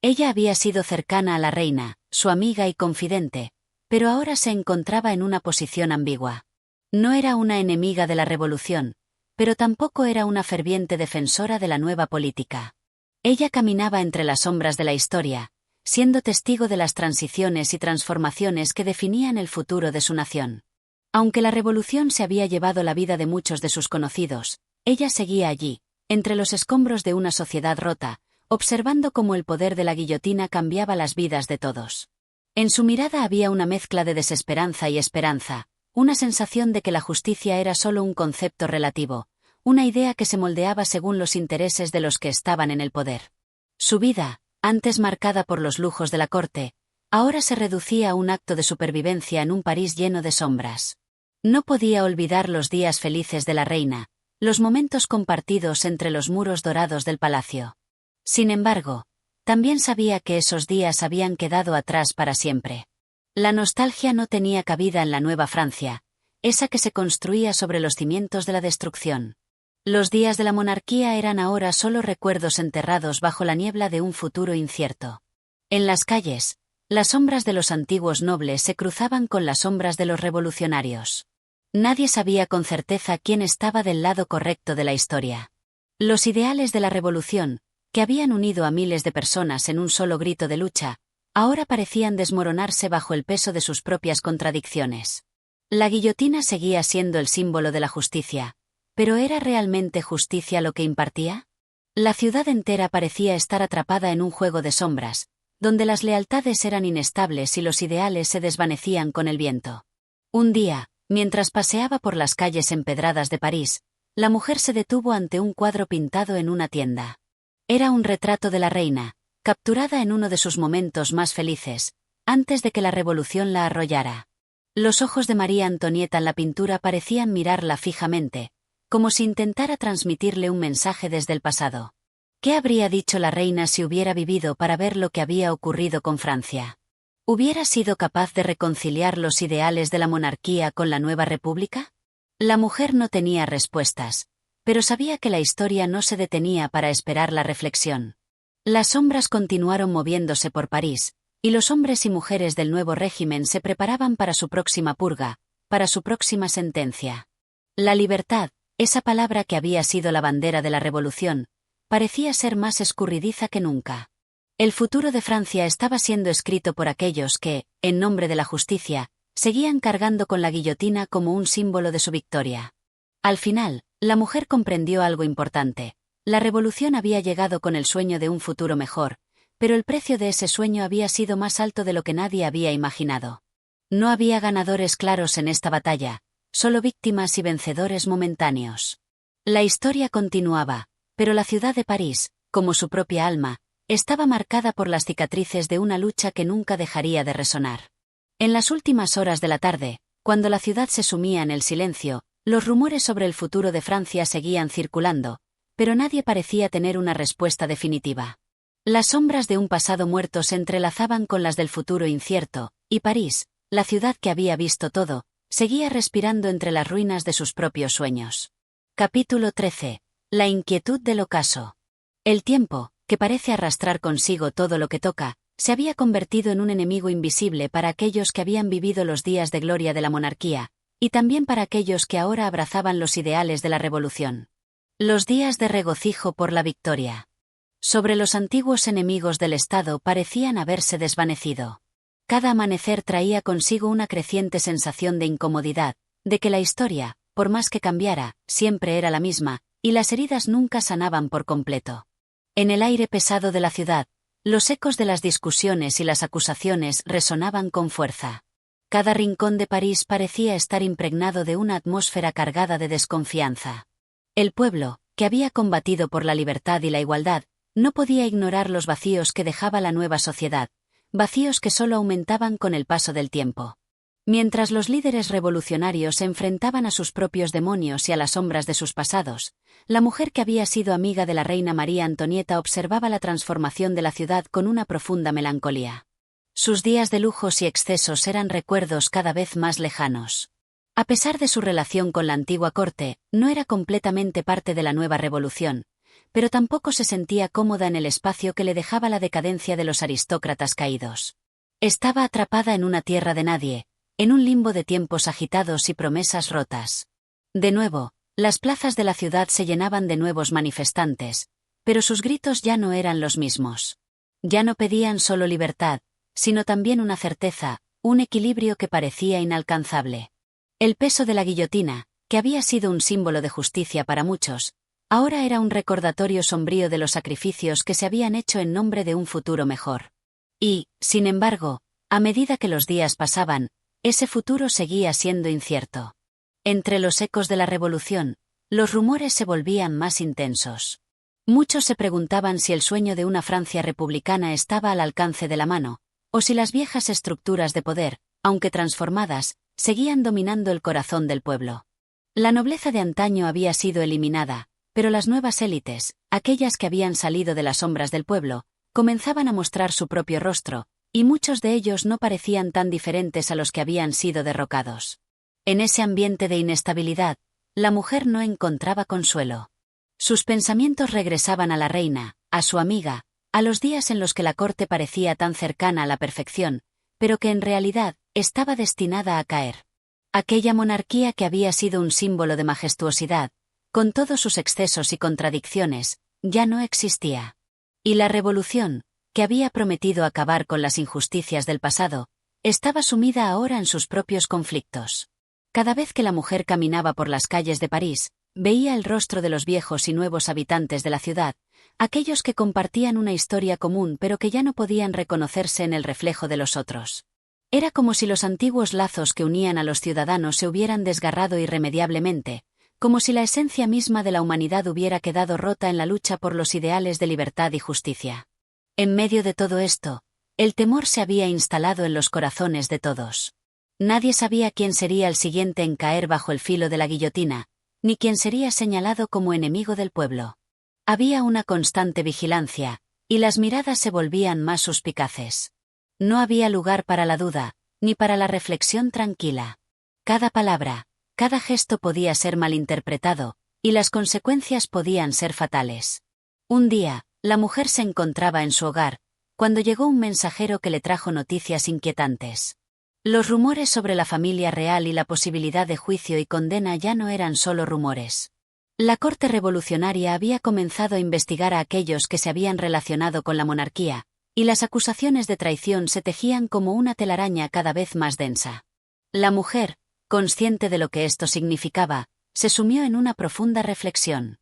A: Ella había sido cercana a la reina, su amiga y confidente, pero ahora se encontraba en una posición ambigua. No era una enemiga de la revolución, pero tampoco era una ferviente defensora de la nueva política. Ella caminaba entre las sombras de la historia, siendo testigo de las transiciones y transformaciones que definían el futuro de su nación. Aunque la revolución se había llevado la vida de muchos de sus conocidos, ella seguía allí, entre los escombros de una sociedad rota, observando cómo el poder de la guillotina cambiaba las vidas de todos. En su mirada había una mezcla de desesperanza y esperanza, una sensación de que la justicia era solo un concepto relativo, una idea que se moldeaba según los intereses de los que estaban en el poder. Su vida, antes marcada por los lujos de la corte, ahora se reducía a un acto de supervivencia en un París lleno de sombras. No podía olvidar los días felices de la reina, los momentos compartidos entre los muros dorados del palacio. Sin embargo, también sabía que esos días habían quedado atrás para siempre. La nostalgia no tenía cabida en la nueva Francia, esa que se construía sobre los cimientos de la destrucción. Los días de la monarquía eran ahora solo recuerdos enterrados bajo la niebla de un futuro incierto. En las calles, las sombras de los antiguos nobles se cruzaban con las sombras de los revolucionarios. Nadie sabía con certeza quién estaba del lado correcto de la historia. Los ideales de la revolución, que habían unido a miles de personas en un solo grito de lucha, ahora parecían desmoronarse bajo el peso de sus propias contradicciones. La guillotina seguía siendo el símbolo de la justicia, ¿pero era realmente justicia lo que impartía? La ciudad entera parecía estar atrapada en un juego de sombras, donde las lealtades eran inestables y los ideales se desvanecían con el viento. Un día, mientras paseaba por las calles empedradas de París, la mujer se detuvo ante un cuadro pintado en una tienda. Era un retrato de la reina, capturada en uno de sus momentos más felices, antes de que la revolución la arrollara. Los ojos de María Antonieta en la pintura parecían mirarla fijamente, como si intentara transmitirle un mensaje desde el pasado. ¿Qué habría dicho la reina si hubiera vivido para ver lo que había ocurrido con Francia? ¿Hubiera sido capaz de reconciliar los ideales de la monarquía con la nueva república? La mujer no tenía respuestas, pero sabía que la historia no se detenía para esperar la reflexión. Las sombras continuaron moviéndose por París, y los hombres y mujeres del nuevo régimen se preparaban para su próxima purga, para su próxima sentencia. La libertad, esa palabra que había sido la bandera de la revolución, parecía ser más escurridiza que nunca. El futuro de Francia estaba siendo escrito por aquellos que, en nombre de la justicia, seguían cargando con la guillotina como un símbolo de su victoria. Al final, la mujer comprendió algo importante. La revolución había llegado con el sueño de un futuro mejor, pero el precio de ese sueño había sido más alto de lo que nadie había imaginado. No había ganadores claros en esta batalla, solo víctimas y vencedores momentáneos. La historia continuaba, pero la ciudad de París, como su propia alma, estaba marcada por las cicatrices de una lucha que nunca dejaría de resonar. En las últimas horas de la tarde, cuando la ciudad se sumía en el silencio, los rumores sobre el futuro de Francia seguían circulando, pero nadie parecía tener una respuesta definitiva. Las sombras de un pasado muerto se entrelazaban con las del futuro incierto, y París, la ciudad que había visto todo, seguía respirando entre las ruinas de sus propios sueños. Capítulo 13. La inquietud del ocaso. El tiempo, que parece arrastrar consigo todo lo que toca, se había convertido en un enemigo invisible para aquellos que habían vivido los días de gloria de la monarquía, y también para aquellos que ahora abrazaban los ideales de la revolución. Los días de regocijo por la victoria sobre los antiguos enemigos del Estado parecían haberse desvanecido. Cada amanecer traía consigo una creciente sensación de incomodidad, de que la historia, por más que cambiara, siempre era la misma, y las heridas nunca sanaban por completo. En el aire pesado de la ciudad, los ecos de las discusiones y las acusaciones resonaban con fuerza. Cada rincón de París parecía estar impregnado de una atmósfera cargada de desconfianza. El pueblo, que había combatido por la libertad y la igualdad, no podía ignorar los vacíos que dejaba la nueva sociedad, vacíos que solo aumentaban con el paso del tiempo. Mientras los líderes revolucionarios se enfrentaban a sus propios demonios y a las sombras de sus pasados, la mujer que había sido amiga de la reina María Antonieta observaba la transformación de la ciudad con una profunda melancolía. Sus días de lujos y excesos eran recuerdos cada vez más lejanos. A pesar de su relación con la antigua corte, no era completamente parte de la nueva revolución, pero tampoco se sentía cómoda en el espacio que le dejaba la decadencia de los aristócratas caídos. Estaba atrapada en una tierra de nadie, en un limbo de tiempos agitados y promesas rotas. De nuevo, las plazas de la ciudad se llenaban de nuevos manifestantes, pero sus gritos ya no eran los mismos. Ya no pedían solo libertad, sino también una certeza, un equilibrio que parecía inalcanzable. El peso de la guillotina, que había sido un símbolo de justicia para muchos, ahora era un recordatorio sombrío de los sacrificios que se habían hecho en nombre de un futuro mejor. Y, sin embargo, a medida que los días pasaban, ese futuro seguía siendo incierto. Entre los ecos de la revolución, los rumores se volvían más intensos. Muchos se preguntaban si el sueño de una Francia republicana estaba al alcance de la mano, o si las viejas estructuras de poder, aunque transformadas, seguían dominando el corazón del pueblo. La nobleza de antaño había sido eliminada, pero las nuevas élites, aquellas que habían salido de las sombras del pueblo, comenzaban a mostrar su propio rostro, y muchos de ellos no parecían tan diferentes a los que habían sido derrocados. En ese ambiente de inestabilidad, la mujer no encontraba consuelo. Sus pensamientos regresaban a la reina, a su amiga, a los días en los que la corte parecía tan cercana a la perfección, pero que en realidad estaba destinada a caer. Aquella monarquía que había sido un símbolo de majestuosidad, con todos sus excesos y contradicciones, ya no existía. Y la revolución, que había prometido acabar con las injusticias del pasado, estaba sumida ahora en sus propios conflictos. Cada vez que la mujer caminaba por las calles de París, veía el rostro de los viejos y nuevos habitantes de la ciudad, aquellos que compartían una historia común pero que ya no podían reconocerse en el reflejo de los otros. Era como si los antiguos lazos que unían a los ciudadanos se hubieran desgarrado irremediablemente, como si la esencia misma de la humanidad hubiera quedado rota en la lucha por los ideales de libertad y justicia. En medio de todo esto, el temor se había instalado en los corazones de todos. Nadie sabía quién sería el siguiente en caer bajo el filo de la guillotina, ni quién sería señalado como enemigo del pueblo. Había una constante vigilancia, y las miradas se volvían más suspicaces. No había lugar para la duda, ni para la reflexión tranquila. Cada palabra, cada gesto podía ser malinterpretado, y las consecuencias podían ser fatales. Un día, la mujer se encontraba en su hogar, cuando llegó un mensajero que le trajo noticias inquietantes. Los rumores sobre la familia real y la posibilidad de juicio y condena ya no eran solo rumores. La corte revolucionaria había comenzado a investigar a aquellos que se habían relacionado con la monarquía, y las acusaciones de traición se tejían como una telaraña cada vez más densa. La mujer, consciente de lo que esto significaba, se sumió en una profunda reflexión.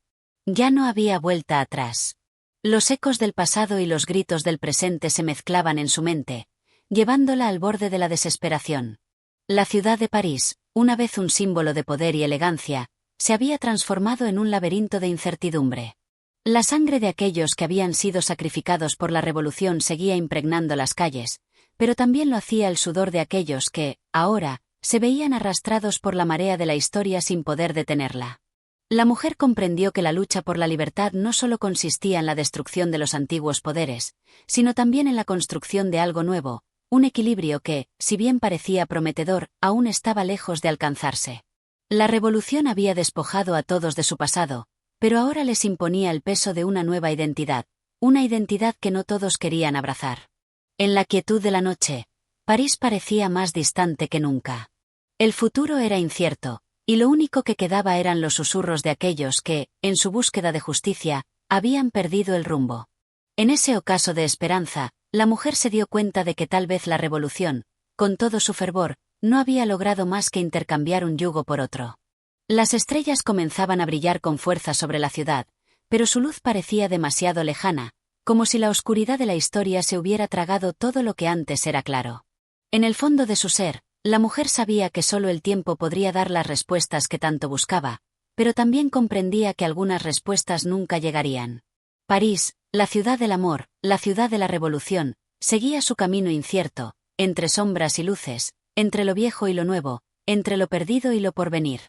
A: Ya no había vuelta atrás. Los ecos del pasado y los gritos del presente se mezclaban en su mente, llevándola al borde de la desesperación. La ciudad de París, una vez un símbolo de poder y elegancia, se había transformado en un laberinto de incertidumbre. La sangre de aquellos que habían sido sacrificados por la revolución seguía impregnando las calles, pero también lo hacía el sudor de aquellos que, ahora, se veían arrastrados por la marea de la historia sin poder detenerla. La mujer comprendió que la lucha por la libertad no solo consistía en la destrucción de los antiguos poderes, sino también en la construcción de algo nuevo, un equilibrio que, si bien parecía prometedor, aún estaba lejos de alcanzarse. La revolución había despojado a todos de su pasado, pero ahora les imponía el peso de una nueva identidad, una identidad que no todos querían abrazar. En la quietud de la noche, París parecía más distante que nunca. El futuro era incierto, y lo único que quedaba eran los susurros de aquellos que, en su búsqueda de justicia, habían perdido el rumbo. En ese ocaso de esperanza, la mujer se dio cuenta de que tal vez la revolución, con todo su fervor, no había logrado más que intercambiar un yugo por otro. Las estrellas comenzaban a brillar con fuerza sobre la ciudad, pero su luz parecía demasiado lejana, como si la oscuridad de la historia se hubiera tragado todo lo que antes era claro. En el fondo de su ser, la mujer sabía que solo el tiempo podría dar las respuestas que tanto buscaba, pero también comprendía que algunas respuestas nunca llegarían. París, la ciudad del amor, la ciudad de la revolución, seguía su camino incierto, entre sombras y luces, entre lo viejo y lo nuevo, entre lo perdido y lo porvenir.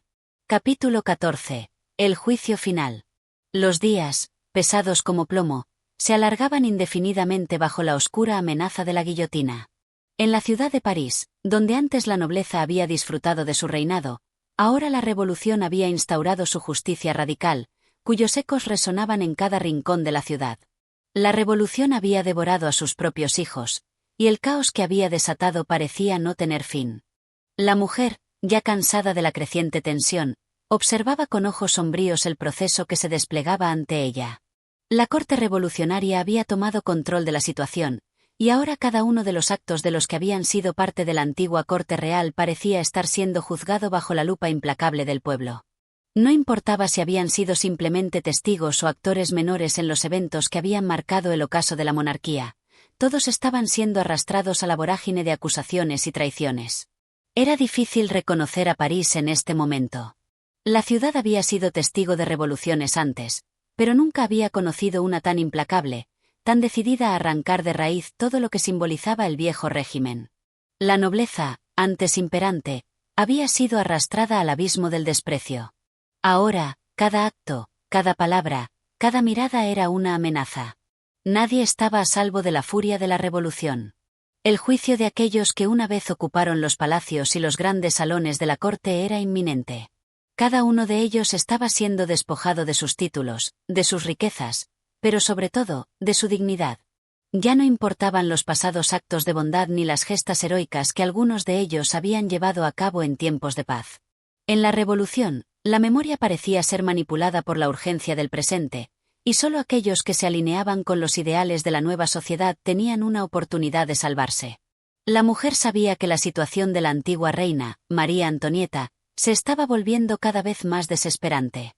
A: Capítulo 14. El juicio final. Los días, pesados como plomo, se alargaban indefinidamente bajo la oscura amenaza de la guillotina. En la ciudad de París, donde antes la nobleza había disfrutado de su reinado, ahora la revolución había instaurado su justicia radical, cuyos ecos resonaban en cada rincón de la ciudad. La revolución había devorado a sus propios hijos, y el caos que había desatado parecía no tener fin. La mujer, ya cansada de la creciente tensión, observaba con ojos sombríos el proceso que se desplegaba ante ella. La corte revolucionaria había tomado control de la situación, y ahora cada uno de los actos de los que habían sido parte de la antigua corte real parecía estar siendo juzgado bajo la lupa implacable del pueblo. No importaba si habían sido simplemente testigos o actores menores en los eventos que habían marcado el ocaso de la monarquía, todos estaban siendo arrastrados a la vorágine de acusaciones y traiciones. Era difícil reconocer a París en este momento. La ciudad había sido testigo de revoluciones antes, pero nunca había conocido una tan implacable, tan decidida a arrancar de raíz todo lo que simbolizaba el viejo régimen. La nobleza, antes imperante, había sido arrastrada al abismo del desprecio. Ahora, cada acto, cada palabra, cada mirada era una amenaza. Nadie estaba a salvo de la furia de la revolución. El juicio de aquellos que una vez ocuparon los palacios y los grandes salones de la corte era inminente. Cada uno de ellos estaba siendo despojado de sus títulos, de sus riquezas, pero sobre todo, de su dignidad. Ya no importaban los pasados actos de bondad ni las gestas heroicas que algunos de ellos habían llevado a cabo en tiempos de paz. En la revolución, la memoria parecía ser manipulada por la urgencia del presente, y solo aquellos que se alineaban con los ideales de la nueva sociedad tenían una oportunidad de salvarse. La mujer sabía que la situación de la antigua reina, María Antonieta, se estaba volviendo cada vez más desesperante.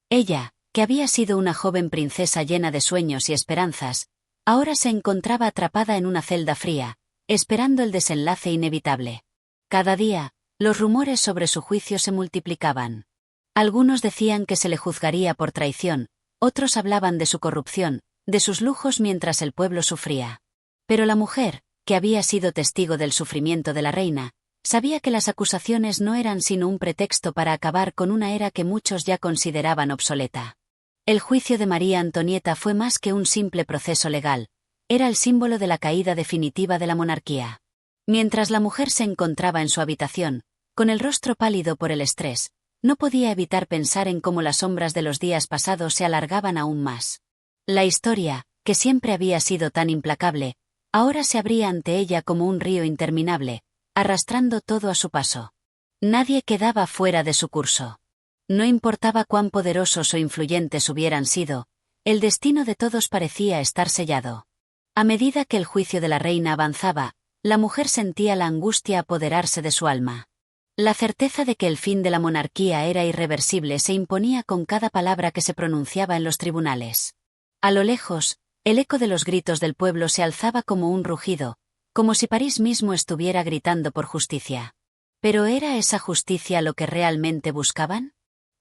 A: Ella, que había sido una joven princesa llena de sueños y esperanzas, ahora se encontraba atrapada en una celda fría, esperando el desenlace inevitable. Cada día, los rumores sobre su juicio se multiplicaban. Algunos decían que se le juzgaría por traición, otros hablaban de su corrupción, de sus lujos mientras el pueblo sufría. Pero la mujer, que había sido testigo del sufrimiento de la reina, sabía que las acusaciones no eran sino un pretexto para acabar con una era que muchos ya consideraban obsoleta. El juicio de María Antonieta fue más que un simple proceso legal, era el símbolo de la caída definitiva de la monarquía. Mientras la mujer se encontraba en su habitación, con el rostro pálido por el estrés, no podía evitar pensar en cómo las sombras de los días pasados se alargaban aún más. La historia, que siempre había sido tan implacable, ahora se abría ante ella como un río interminable, arrastrando todo a su paso. Nadie quedaba fuera de su curso. No importaba cuán poderosos o influyentes hubieran sido, el destino de todos parecía estar sellado. A medida que el juicio de la reina avanzaba, la mujer sentía la angustia apoderarse de su alma. La certeza de que el fin de la monarquía era irreversible se imponía con cada palabra que se pronunciaba en los tribunales. A lo lejos, el eco de los gritos del pueblo se alzaba como un rugido, como si París mismo estuviera gritando por justicia. ¿Pero era esa justicia lo que realmente buscaban?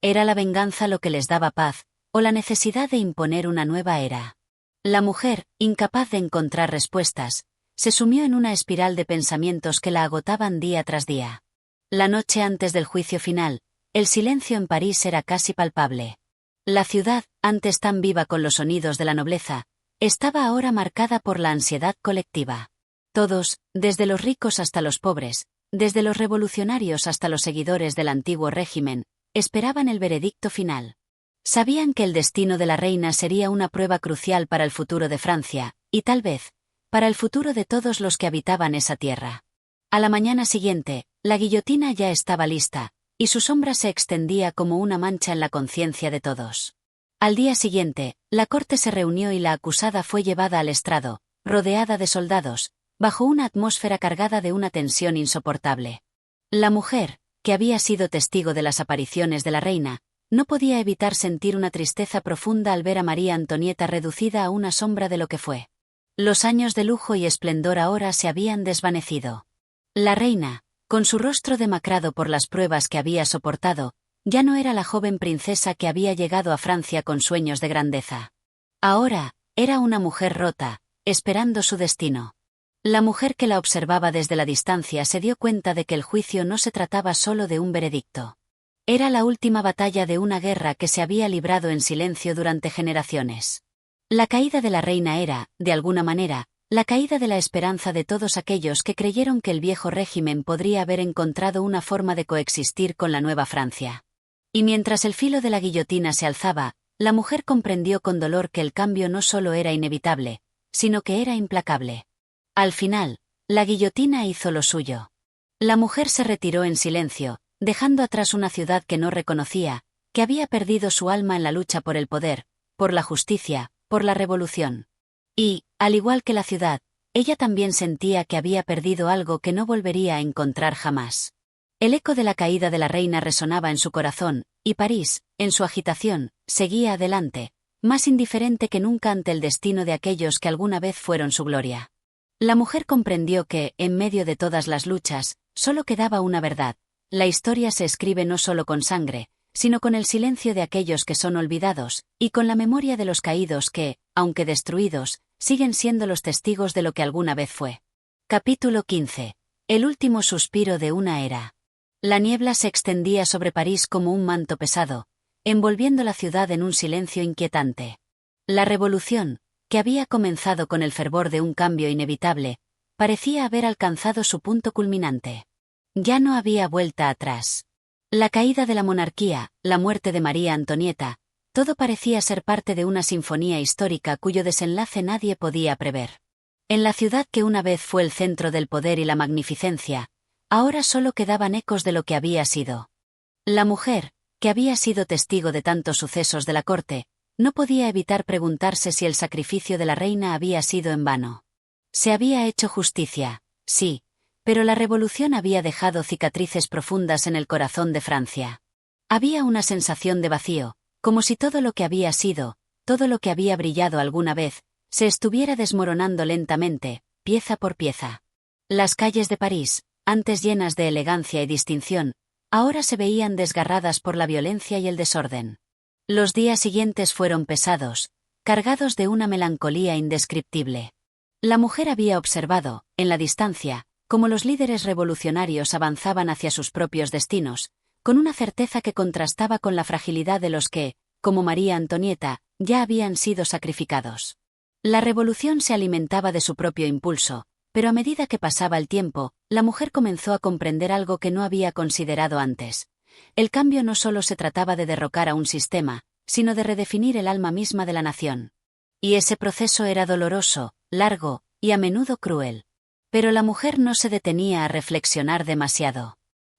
A: ¿Era la venganza lo que les daba paz, o la necesidad de imponer una nueva era? La mujer, incapaz de encontrar respuestas, Se sumió en una espiral de pensamientos que la agotaban día tras día. La noche antes del juicio final, el silencio en París era casi palpable. La ciudad, antes tan viva con los sonidos de la nobleza, estaba ahora marcada por la ansiedad colectiva. Todos, desde los ricos hasta los pobres, desde los revolucionarios hasta los seguidores del antiguo régimen, esperaban el veredicto final. Sabían que el destino de la reina sería una prueba crucial para el futuro de Francia, y tal vez, para el futuro de todos los que habitaban esa tierra. A la mañana siguiente, la guillotina ya estaba lista, y su sombra se extendía como una mancha en la conciencia de todos. Al día siguiente, la corte se reunió y la acusada fue llevada al estrado, rodeada de soldados, bajo una atmósfera cargada de una tensión insoportable. La mujer, que había sido testigo de las apariciones de la reina, no podía evitar sentir una tristeza profunda al ver a María Antonieta reducida a una sombra de lo que fue. Los años de lujo y esplendor ahora se habían desvanecido. La reina, con su rostro demacrado por las pruebas que había soportado, ya no era la joven princesa que había llegado a Francia con sueños de grandeza. Ahora, era una mujer rota, esperando su destino. La mujer que la observaba desde la distancia se dio cuenta de que el juicio no se trataba solo de un veredicto. Era la última batalla de una guerra que se había librado en silencio durante generaciones. La caída de la reina era, de alguna manera, la caída de la esperanza de todos aquellos que creyeron que el viejo régimen podría haber encontrado una forma de coexistir con la nueva Francia. Y mientras el filo de la guillotina se alzaba, la mujer comprendió con dolor que el cambio no solo era inevitable, sino que era implacable. Al final, la guillotina hizo lo suyo. La mujer se retiró en silencio, dejando atrás una ciudad que no reconocía, que había perdido su alma en la lucha por el poder, por la justicia, por la revolución. Y, al igual que la ciudad, ella también sentía que había perdido algo que no volvería a encontrar jamás. El eco de la caída de la reina resonaba en su corazón, y París, en su agitación, seguía adelante, más indiferente que nunca ante el destino de aquellos que alguna vez fueron su gloria. La mujer comprendió que, en medio de todas las luchas, solo quedaba una verdad: la historia se escribe no solo con sangre, sino con el silencio de aquellos que son olvidados, y con la memoria de los caídos que, aunque destruidos, siguen siendo los testigos de lo que alguna vez fue. Capítulo 15. El último suspiro de una era. La niebla se extendía sobre París como un manto pesado, envolviendo la ciudad en un silencio inquietante. La revolución, que había comenzado con el fervor de un cambio inevitable, parecía haber alcanzado su punto culminante. Ya no había vuelta atrás. La caída de la monarquía, la muerte de María Antonieta, todo parecía ser parte de una sinfonía histórica cuyo desenlace nadie podía prever. En la ciudad que una vez fue el centro del poder y la magnificencia, ahora solo quedaban ecos de lo que había sido. La mujer, que había sido testigo de tantos sucesos de la corte, no podía evitar preguntarse si el sacrificio de la reina había sido en vano. Se había hecho justicia, sí, pero la revolución había dejado cicatrices profundas en el corazón de Francia. Había una sensación de vacío, como si todo lo que había sido, todo lo que había brillado alguna vez, se estuviera desmoronando lentamente, pieza por pieza. Las calles de París, antes llenas de elegancia y distinción, ahora se veían desgarradas por la violencia y el desorden. Los días siguientes fueron pesados, cargados de una melancolía indescriptible. La mujer había observado, en la distancia, cómo los líderes revolucionarios avanzaban hacia sus propios destinos, con una certeza que contrastaba con la fragilidad de los que, como María Antonieta, ya habían sido sacrificados. La revolución se alimentaba de su propio impulso, pero a medida que pasaba el tiempo, la mujer comenzó a comprender algo que no había considerado antes. El cambio no solo se trataba de derrocar a un sistema, sino de redefinir el alma misma de la nación. Y ese proceso era doloroso, largo, y a menudo cruel. Pero la mujer no se detenía a reflexionar demasiado.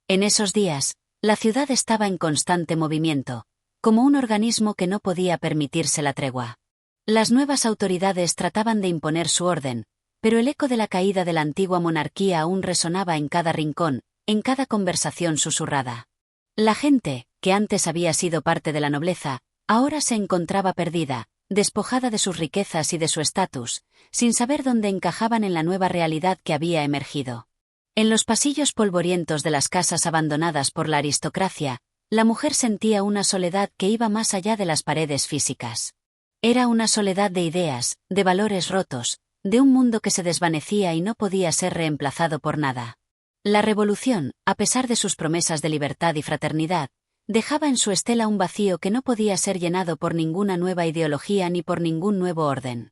A: En esos días, la ciudad estaba en constante movimiento, como un organismo que no podía permitirse la tregua. Las nuevas autoridades trataban de imponer su orden, pero el eco de la caída de la antigua monarquía aún resonaba en cada rincón, en cada conversación susurrada. La gente, que antes había sido parte de la nobleza, ahora se encontraba perdida, despojada de sus riquezas y de su estatus, sin saber dónde encajaban en la nueva realidad que había emergido. En los pasillos polvorientos de las casas abandonadas por la aristocracia, la mujer sentía una soledad que iba más allá de las paredes físicas. Era una soledad de ideas, de valores rotos, de un mundo que se desvanecía y no podía ser reemplazado por nada. La revolución, a pesar de sus promesas de libertad y fraternidad, dejaba en su estela un vacío que no podía ser llenado por ninguna nueva ideología ni por ningún nuevo orden.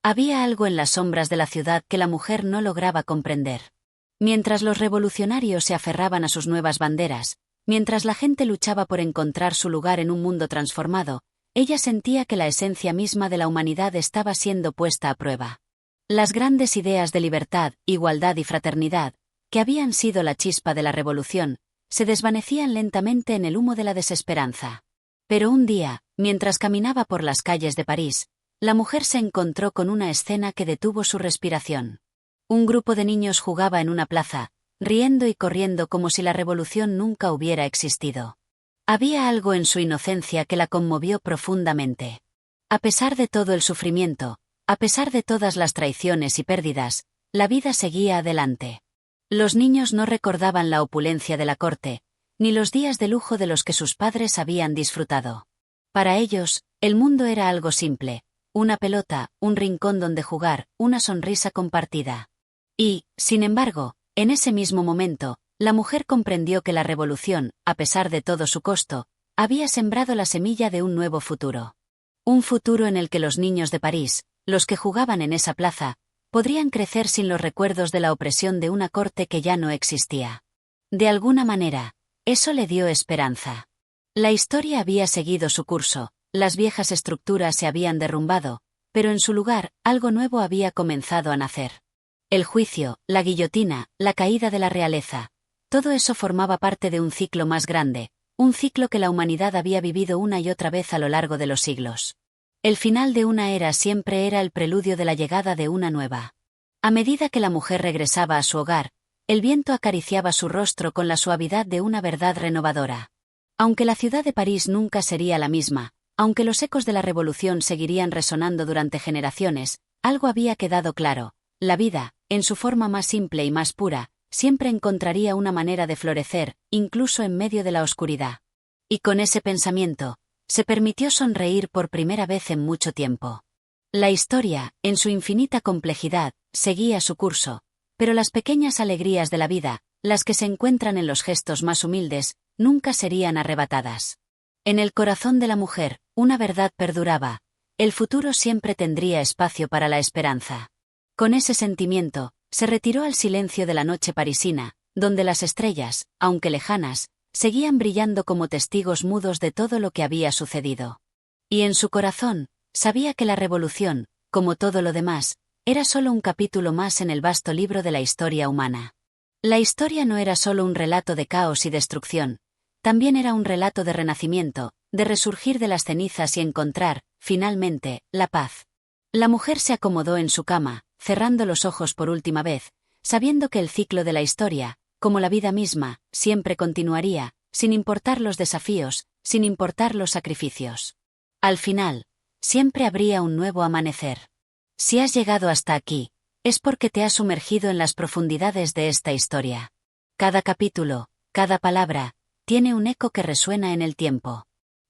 A: Había algo en las sombras de la ciudad que la mujer no lograba comprender. Mientras los revolucionarios se aferraban a sus nuevas banderas, mientras la gente luchaba por encontrar su lugar en un mundo transformado, ella sentía que la esencia misma de la humanidad estaba siendo puesta a prueba. Las grandes ideas de libertad, igualdad y fraternidad, que habían sido la chispa de la revolución, se desvanecían lentamente en el humo de la desesperanza. Pero un día, mientras caminaba por las calles de París, la mujer se encontró con una escena que detuvo su respiración. Un grupo de niños jugaba en una plaza, riendo y corriendo como si la revolución nunca hubiera existido. Había algo en su inocencia que la conmovió profundamente. A pesar de todo el sufrimiento, a pesar de todas las traiciones y pérdidas, la vida seguía adelante. Los niños no recordaban la opulencia de la corte, ni los días de lujo de los que sus padres habían disfrutado. Para ellos, el mundo era algo simple, una pelota, un rincón donde jugar, una sonrisa compartida. Y, sin embargo, en ese mismo momento, la mujer comprendió que la revolución, a pesar de todo su costo, había sembrado la semilla de un nuevo futuro. Un futuro en el que los niños de París, los que jugaban en esa plaza, podrían crecer sin los recuerdos de la opresión de una corte que ya no existía. De alguna manera, eso le dio esperanza. La historia había seguido su curso, las viejas estructuras se habían derrumbado, pero en su lugar, algo nuevo había comenzado a nacer. El juicio, la guillotina, la caída de la realeza. Todo eso formaba parte de un ciclo más grande, un ciclo que la humanidad había vivido una y otra vez a lo largo de los siglos. El final de una era siempre era el preludio de la llegada de una nueva. A medida que la mujer regresaba a su hogar, el viento acariciaba su rostro con la suavidad de una verdad renovadora. Aunque la ciudad de París nunca sería la misma, aunque los ecos de la revolución seguirían resonando durante generaciones, algo había quedado claro: la vida, en su forma más simple y más pura, siempre encontraría una manera de florecer, incluso en medio de la oscuridad. Y con ese pensamiento, se permitió sonreír por primera vez en mucho tiempo. La historia, en su infinita complejidad, seguía su curso, pero las pequeñas alegrías de la vida, las que se encuentran en los gestos más humildes, nunca serían arrebatadas. En el corazón de la mujer, una verdad perduraba: el futuro siempre tendría espacio para la esperanza. Con ese sentimiento, se retiró al silencio de la noche parisina, donde las estrellas, aunque lejanas, seguían brillando como testigos mudos de todo lo que había sucedido. Y en su corazón, sabía que la revolución, como todo lo demás, era solo un capítulo más en el vasto libro de la historia humana. La historia no era solo un relato de caos y destrucción, también era un relato de renacimiento, de resurgir de las cenizas y encontrar, finalmente, la paz. La mujer se acomodó en su cama, cerrando los ojos por última vez, sabiendo que el ciclo de la historia, como la vida misma, siempre continuaría, sin importar los desafíos, sin importar los sacrificios. Al final, siempre habría un nuevo amanecer. Si has llegado hasta aquí, es porque te has sumergido en las profundidades de esta historia. Cada capítulo, cada palabra, tiene un eco que resuena en el tiempo.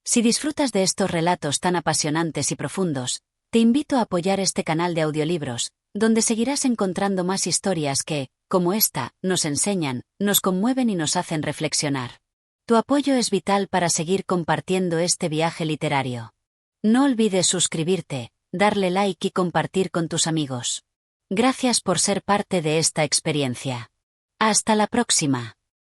A: Si disfrutas de estos relatos tan apasionantes y profundos, te invito a apoyar este canal de audiolibros, donde seguirás encontrando más historias que, como esta, nos enseñan, nos conmueven y nos hacen reflexionar. Tu apoyo es vital para seguir compartiendo este viaje literario. No olvides suscribirte, darle like y compartir con tus amigos. Gracias por ser parte de esta experiencia. Hasta la próxima.